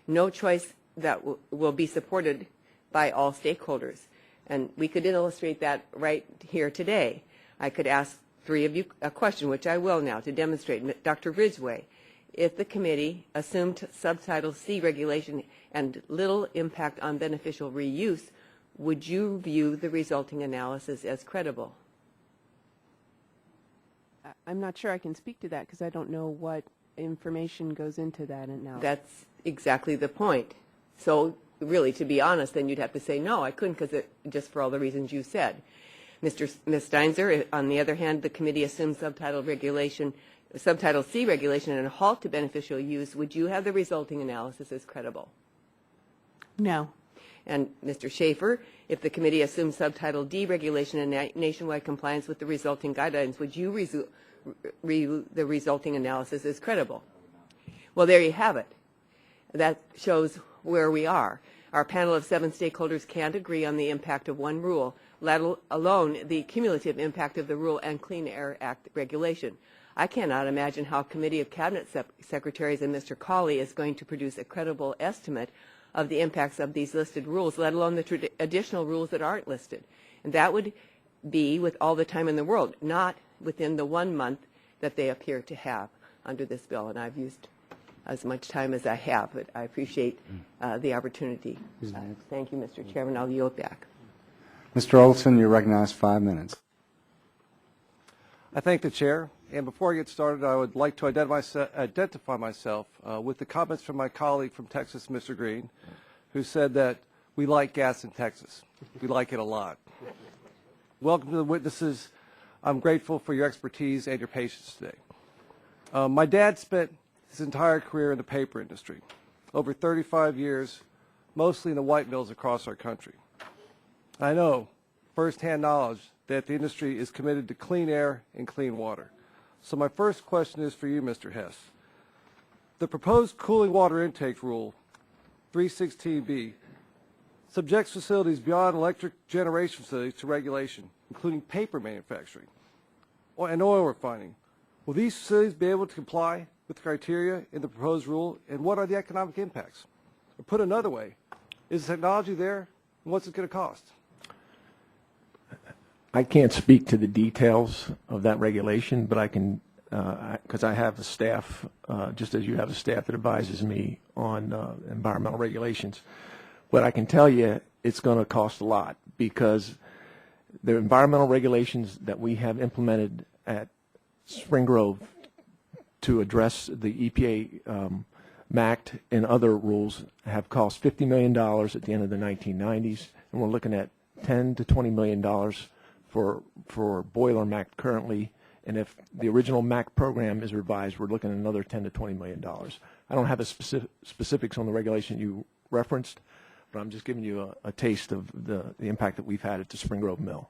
No choice that will be supported by all stakeholders. And we could illustrate that right here today. I could ask three of you a question, which I will now, to demonstrate. Dr. Ridgeway, if the committee assumed subtitle C regulation and little impact on beneficial reuse, would you view the resulting analysis as credible? I'm not sure I can speak to that because I don't know what information goes into that analysis. That's exactly the point. So really, to be honest, then you'd have to say, no, I couldn't because just for all the reasons you said. Ms. Steinzer, on the other hand, the committee assumed subtitle C regulation and a halt to beneficial use. Would you have the resulting analysis as credible? No. And Mr. Schaefer, if the committee assumes subtitle D regulation and nationwide compliance with the resulting guidelines, would you the resulting analysis is credible? Well, there you have it. That shows where we are. Our panel of 7 stakeholders can't agree on the impact of one rule, let alone the cumulative impact of the rule and Clean Air Act regulation. I cannot imagine how a committee of cabinet secretaries and Mr. Collie is going to produce a credible estimate of the impacts of these listed rules, let alone the additional rules that aren't listed. And that would be with all the time in the world, not within the 1 month that they appear to have under this bill. And I've used as much time as I have, but I appreciate the opportunity. Thank you, Mr. Chairman. I'll yield back. Mr. Olson, you're recognized 5 minutes. I thank the chair. And before I get started, I would like to identify myself with the comments from my colleague from Texas, Mr. Green, who said that we like gas in Texas. We like it a lot. Welcome to the witnesses. I'm grateful for your expertise and your patience today. My dad spent his entire career in the paper industry, over 35 years, mostly in the white mills across our country. I know firsthand knowledge that the industry is committed to clean air and clean water. So my first question is for you, Mr. Hess. The proposed cooling water intake rule, 316B, subjects facilities beyond electric generation facilities to regulation, including paper manufacturing and oil refining. Will these facilities be able to comply with the criteria in the proposed rule, and what are the economic impacts? Or put another way, is the technology there, and what's it going to cost? I can't speak to the details of that regulation, but I can, because I have a staff, just as you have a staff that advises me on environmental regulations. But I can tell you it's going to cost a lot, because the environmental regulations that we have implemented at Spring Grove to address the EPA MACT and other rules have cost $50 million at the end of the 1990s, and we're looking at $10 to $20 million for boiler MACT currently, and if the original MACT program is revised, we're looking at another $10 to $20 million. I don't have the specifics on the regulation you referenced, but I'm just giving you a taste of the impact that we've had at the Spring Grove mill.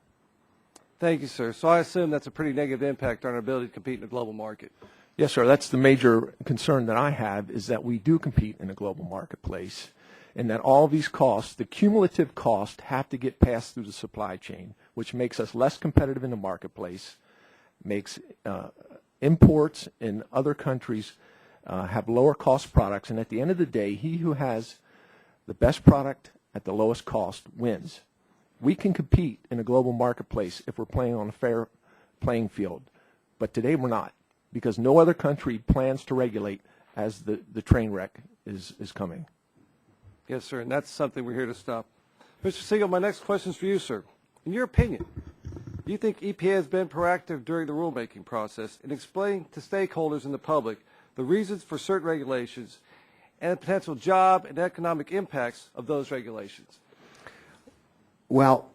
Thank you, sir. So I assume that's a pretty negative impact on our ability to compete in the global market. Yes, sir. That's the major concern that I have, is that we do compete in a global marketplace, and that all these costs, the cumulative costs, have to get passed through the supply chain, which makes us less competitive in the marketplace, makes imports in other countries have lower cost products, and at the end of the day, he who has the best product at the lowest cost wins. We can compete in a global marketplace if we're playing on a fair playing field, but today we're not, because no other country plans to regulate as the train wreck is coming. Yes, sir, and that's something we're here to stop. Mr. Siegel, my next question is for you, sir. In your opinion, do you think EPA has been proactive during the rulemaking process in explaining to stakeholders and the public the reasons for certain regulations and the potential job and economic impacts of those regulations? Well,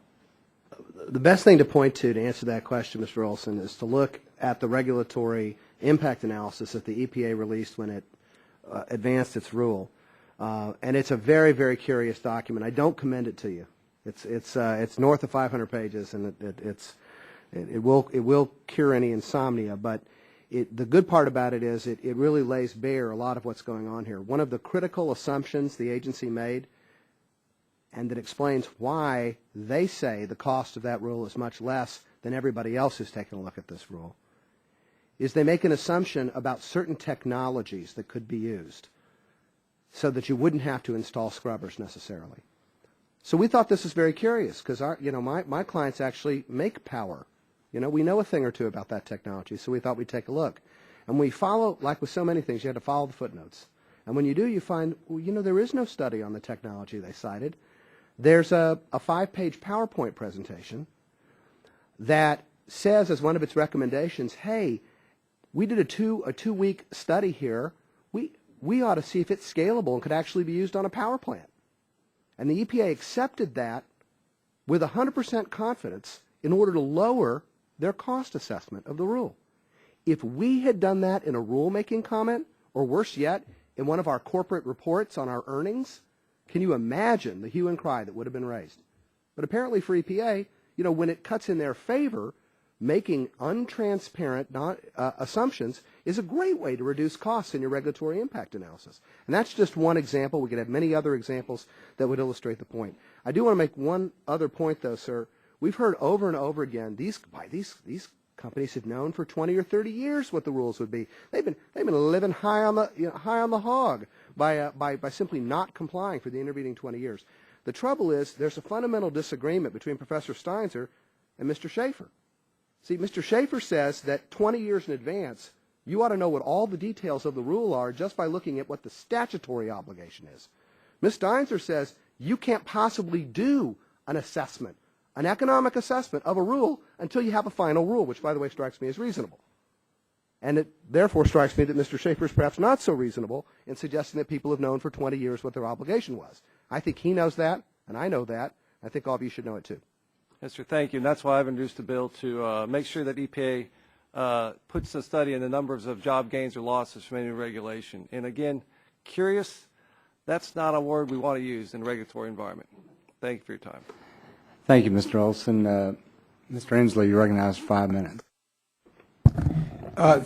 the best thing to point to answer that question, Mr. Olson, is to look at the regulatory impact analysis that the EPA released when it advanced its rule. And it's a very, very curious document. I don't commend it to you. It's north of 500 pages, and it will cure any insomnia. But the good part about it is it really lays bare a lot of what's going on here. One of the critical assumptions the agency made, and that explains why they say the cost of that rule is much less than everybody else who's taken a look at this rule, is they make an assumption about certain technologies that could be used so that you wouldn't have to install scrubbers necessarily. So we thought this was very curious, because my clients actually make power. We know a thing or two about that technology, so we thought we'd take a look. And we follow, like with so many things, you have to follow the footnotes. And when you do, you find, there is no study on the technology they cited. There's a 5-page PowerPoint presentation that says as one of its recommendations, hey, we did a two-week study here. We ought to see if it's scalable and could actually be used on a power plant. And the EPA accepted that with 100% confidence in order to lower their cost assessment of the rule. If we had done that in a rulemaking comment, or worse yet, in one of our corporate reports on our earnings, Can you imagine the hue and cry that would have been raised? But apparently for EPA, when it cuts in their favor, making untransparent assumptions is a great way to reduce costs in your regulatory impact analysis. And that's just one example. We could have many other examples that would illustrate the point. I do want to make one other point, though, sir. We've heard over and over again, these companies have known for 20 or 30 years what the rules would be. They've been living high on the hog by simply not complying for the intervening 20 years. The trouble is there's a fundamental disagreement between Professor Steinzer and Mr. Schaefer. See, Mr. Schaefer says that 20 years in advance, you ought to know what all the details of the rule are just by looking at what the statutory obligation is. Ms. Steinzer says you can't possibly do an assessment, an economic assessment of a rule until you have a final rule, which, by the way, strikes me as reasonable. And it therefore strikes me that Mr. Schaefer is perhaps not so reasonable in suggesting that people have known for 20 years what their obligation was. I think he knows that, and I know that. I think all of you should know it too. Yes, sir. Thank you. And that's why I've introduced a bill to make sure that EPA puts a study in the numbers of job gains or losses from any regulation. And again, curious, that's not a word we want to use in the regulatory environment. Thank you for your time. Thank you, Mr. Olson. Mr. Inslee, you recognize 5 minutes.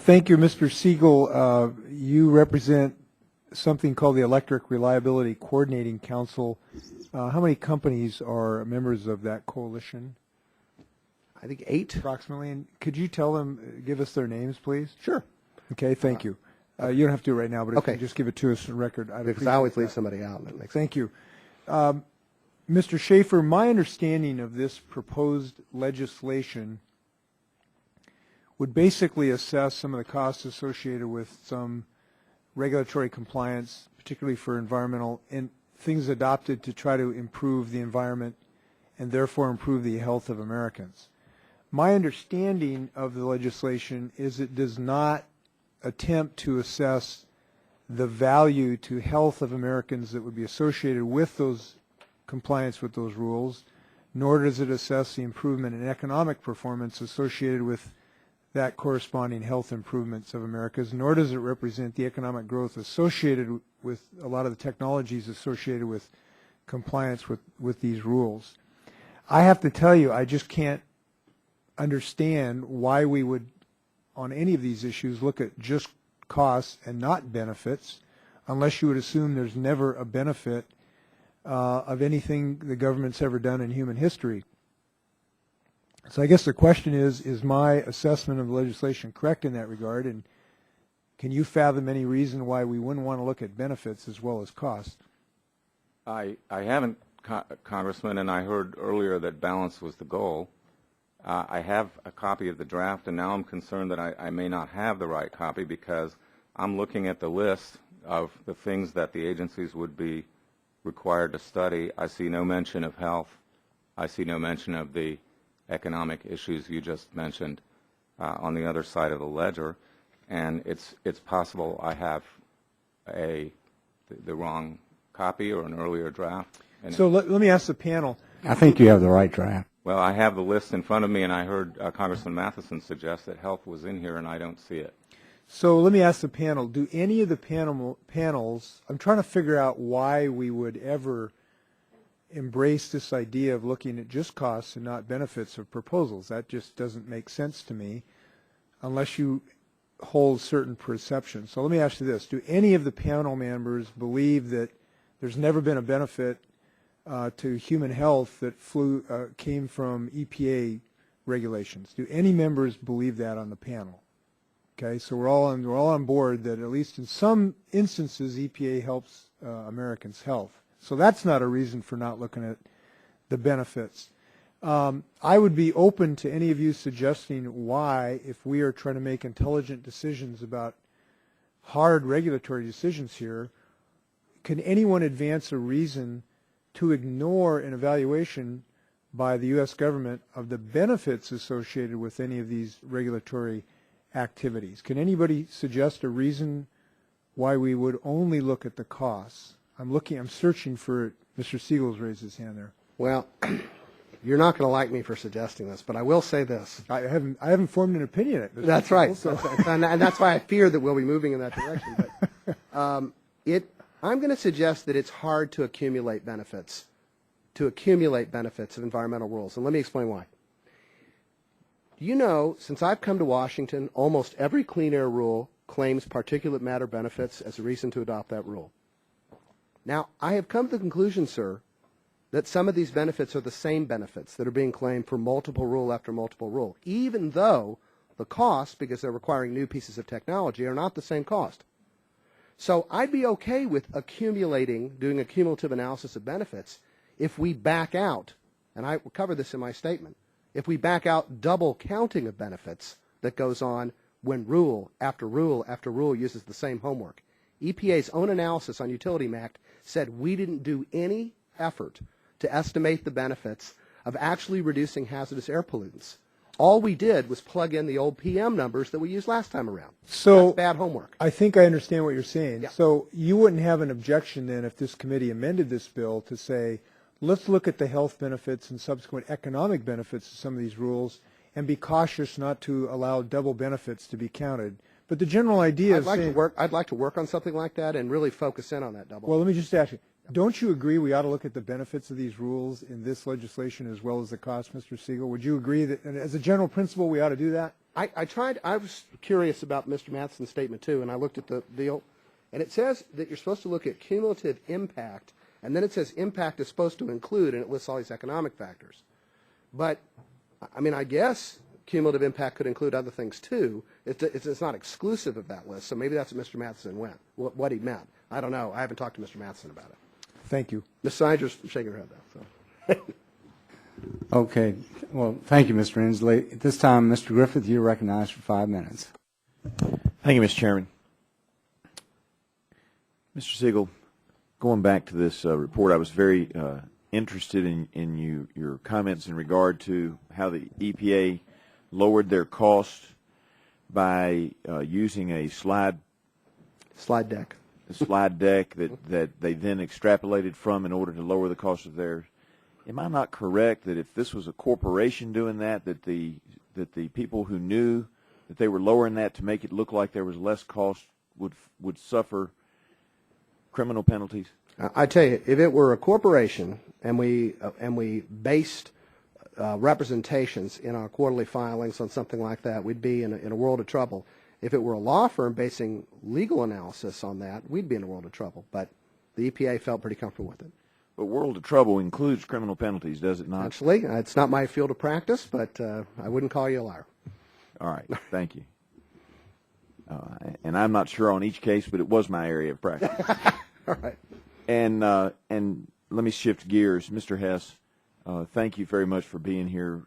Thank you, Mr. Siegel. You represent something called the Electric Reliability Coordinating Council. How many companies are members of that coalition? I think 8. Approximately. And could you tell them, give us their names, please? Sure. Okay, thank you. You don't have to do it right now, but okay. If you just give it to us on record. Because I always leave somebody out. That makes Thank you. Mr. Schaefer, my understanding of this proposed legislation would basically assess some of the costs associated with some regulatory compliance, particularly for environmental and things adopted to try to improve the environment and therefore improve the health of Americans. My understanding of the legislation is it does not attempt to assess the value to health of Americans that would be associated with those compliance with those rules, nor does it assess the improvement in economic performance associated with that corresponding health improvements of Americans, nor does it represent the economic growth associated with a lot of the technologies associated with compliance with these rules. I have to tell you, I just can't understand why we would, on any of these issues, look at just costs and not benefits, unless you would assume there's never a benefit of anything the government's ever done in human history. So I guess the question is my assessment of the legislation correct in that regard, and can you fathom any reason why we wouldn't want to look at benefits as well as costs? I haven't, Congressman, and I heard earlier that balance was the goal. I have a copy of the draft, and now I'm concerned that I may not have the right copy because I'm looking at the list of the things that the agencies would be required to study. I see no mention of health. I see no mention of the economic issues you just mentioned on the other side of the ledger, and it's possible I have the wrong copy or an earlier draft. So let me ask the panel. I think you have the right draft. Well, I have the list in front of me, and I heard Congressman Matheson suggest that health was in here, and I don't see it. So let me ask the panel, do any of the panels, I'm trying to figure out why we would ever embrace this idea of looking at just costs and not benefits of proposals. That just doesn't make sense to me unless you hold certain perceptions. So let me ask you this. Do any of the panel members believe that there's never been a benefit to human health that came from EPA regulations? Do any members believe that on the panel? Okay, so we're all on board that at least in some instances EPA helps Americans' health. So that's not a reason for not looking at the benefits. I would be open to any of you suggesting why, if we are trying to make intelligent decisions about hard regulatory decisions here, can anyone advance a reason to ignore an evaluation by the U.S. government of the benefits associated with any of these regulatory activities? Can anybody suggest a reason why we would only look at the costs? I'm searching for Mr. Siegel's raised his hand there. Well, you're not going to like me for suggesting this, but I will say this. I haven't formed an opinion yet. That's right. And that's why I fear that we'll be moving in that direction. But I'm going to suggest that it's hard to accumulate benefits of environmental rules, and let me explain why. You know, since I've come to Washington, almost every clean air rule claims particulate matter benefits as a reason to adopt that rule. Now, I have come to the conclusion, sir, that some of these benefits are the same benefits that are being claimed for multiple rule after multiple rule, even though the costs, because they're requiring new pieces of technology, are not the same cost. So I'd be okay with doing a cumulative analysis of benefits if we back out, and I will cover this in my statement, if we back out double counting of benefits that goes on when rule after rule after rule uses the same homework. EPA's own analysis on Utility MACT said we didn't do any effort to estimate the benefits of actually reducing hazardous air pollutants. All we did was plug in the old PM numbers that we used last time around. So that's bad homework. I think I understand what you're saying. Yeah. So you wouldn't have an objection then if this committee amended this bill to say, let's look at the health benefits and subsequent economic benefits of some of these rules and be cautious not to allow double benefits to be counted. But the general idea I'd like to work on something like that and really focus in on that double. Well, let me just ask you, don't you agree we ought to look at the benefits of these rules in this legislation as well as the cost, Mr. Siegel? Would you agree that, and as a general principle, we ought to do that? I was curious about Mr. Matheson's statement too, and I looked at the deal, and it says that you're supposed to look at cumulative impact, and then it says impact is supposed to include, and it lists all these economic factors. But, I mean, I guess cumulative impact could include other things too. It's not exclusive of that list, so maybe that's what Mr. Matheson what he meant. I don't know. I haven't talked to Mr. Matheson about it. Thank you. Ms. Sidger's shaking her head though. So. Okay. Well, thank you, Mr. Inslee. At this time, Mr. Griffith, you're recognized for 5 minutes. Thank you, Mr. Chairman. Mr. Siegel, going back to this report, I was very interested in your comments in regard to how the EPA lowered their cost by using a slide deck. A slide deck that they then extrapolated from in order to lower the cost of theirs. Am I not correct that if this was a corporation doing that the people who knew that they were lowering that to make it look like there was less cost would suffer criminal penalties? I tell you, if it were a corporation and we based representations in our quarterly filings on something like that, we'd be in a world of trouble. If it were a law firm basing legal analysis on that, we'd be in a world of trouble. But the EPA felt pretty comfortable with it. But world of trouble includes criminal penalties, does it not? Actually, it's not my field of practice, but I wouldn't call you a liar. All right, thank you. And I'm not sure on each case, but it was my area of practice. All right. And let me shift gears. Mr. Hess, thank you very much for being here.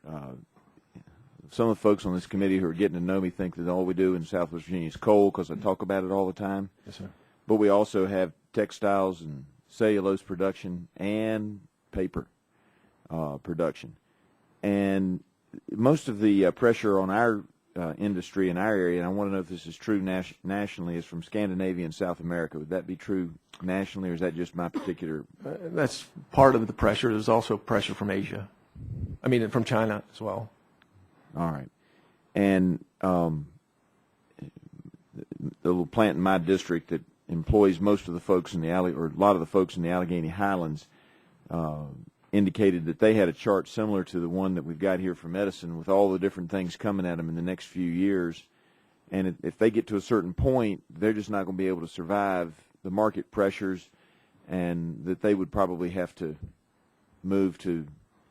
Some of the folks on this committee who are getting to know me think that all we do in Southwest Virginia is coal because I talk about it all the time. Yes, sir. But we also have textiles and cellulose production and paper production. And most of the pressure on our industry in our area, and I want to know if this is true nationally, is from Scandinavia and South America. Would that be true nationally, or is that just my particular? That's part of the pressure. There's also pressure from Asia. I mean, from China as well. All right. And the little plant in my district that employs most of the folks in the or a lot of the folks in the Allegheny Highlands indicated that they had a chart similar to the one that we've got here from Edison with all the different things coming at them in the next few years. And if they get to a certain point, they're just not going to be able to survive the market pressures, and that they would probably have to move to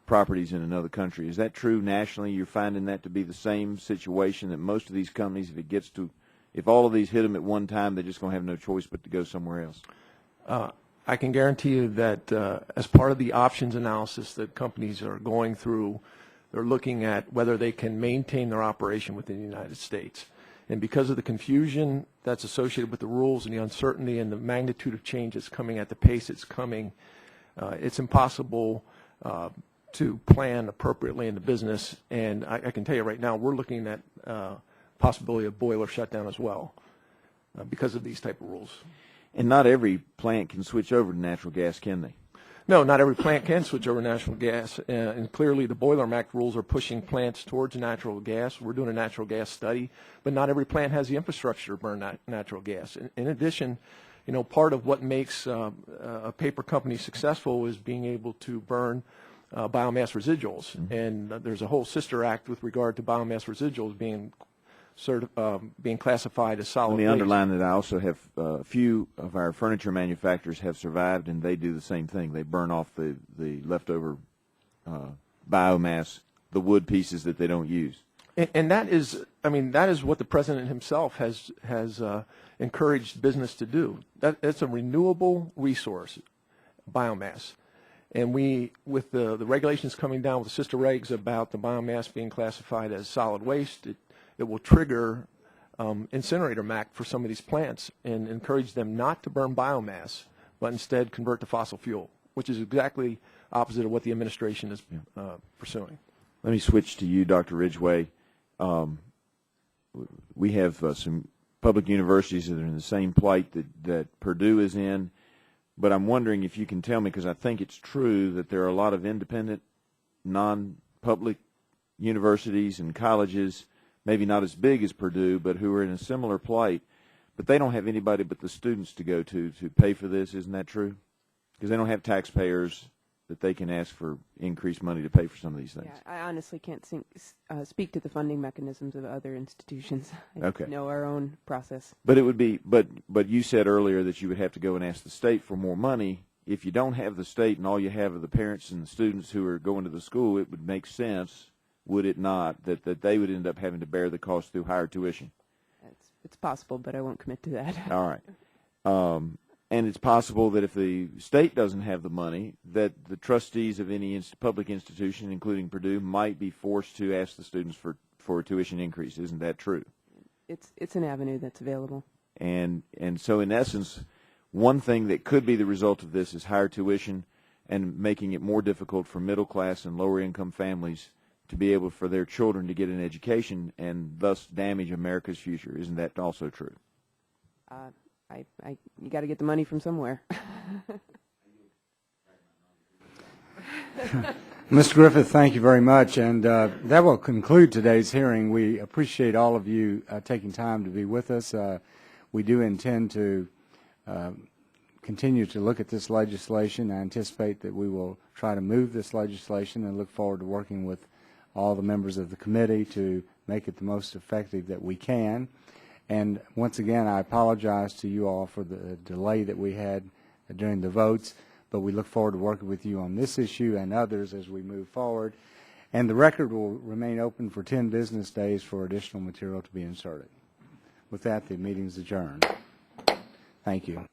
properties in another country. Is that true nationally? You're finding that to be the same situation, that most of these companies, if all of these hit them at one time, they're just going to have no choice but to go somewhere else? I can guarantee you that as part of the options analysis that companies are going through, they're looking at whether they can maintain their operation within the United States. And because of the confusion that's associated with the rules and the uncertainty and the magnitude of change that's coming at the pace it's coming, it's impossible to plan appropriately in the business. And I can tell you right now, we're looking at possibility of boiler shutdown as well because of these type of rules. And not every plant can switch over to natural gas, can they? No, not every plant can switch over to natural gas. And clearly the Boiler Act rules are pushing plants towards natural gas. We're doing a natural gas study, but not every plant has the infrastructure to burn natural gas. In addition, You know, part of what makes a paper company successful is being able to burn biomass residuals. And there's a whole sister act with regard to biomass residuals being classified as solid Let me waste. underline that I also have a few of our furniture manufacturers have survived, and they do the same thing. They burn off the leftover biomass, the wood pieces that they don't use. And that is, I mean, that is what the president himself has encouraged business to do. It's a renewable resource, biomass. And we, with the regulations coming down with the sister regs about the biomass being classified as solid waste, it will trigger incinerator MAC for some of these plants and encourage them not to burn biomass, but instead convert to fossil fuel, which is exactly opposite of what the administration is pursuing. Let me switch to you, Dr. Ridgeway. We have some public universities that are in the same plight that Purdue is in, but I'm wondering if you can tell me, because I think it's true that there are a lot of independent, non-public universities and colleges, maybe not as big as Purdue, but who are in a similar plight, but they don't have anybody but the students to go to pay for this. Isn't that true? Because they don't have taxpayers that they can ask for increased money to pay for some of these things. Yeah, I honestly can't speak to the funding mechanisms of other institutions. I Okay. know our own process. But it would be, but you said earlier that you would have to go and ask the state for more money. If you don't have the state and all you have are the parents and the students who are going to the school, it would make sense, would it not, that they would end up having to bear the cost through higher tuition? It's possible, but I won't commit to that. All right. And it's possible that if the state doesn't have the money, that the trustees of any public institution, including Purdue, might be forced to ask the students for a tuition increase. Isn't that true? It's an avenue that's available. And so in essence, one thing that could be the result of this is higher tuition and making it more difficult for middle class and lower income families to be able for their children to get an education and thus damage America's future. Isn't that also true? You got to get the money from somewhere. Mr. Griffith, thank you very much, and that will conclude today's hearing. We appreciate all of you taking time to be with us. We do intend to continue to look at this legislation. I anticipate that we will try to move this legislation and look forward to working with all the members of the committee to make it the most effective that we can. And once again, I apologize to you all for the delay that we had during the votes, but we look forward to working with you on this issue and others as we move forward. And the record will remain open for 10 business days for additional material to be inserted. With that, the meeting is adjourned. Thank you.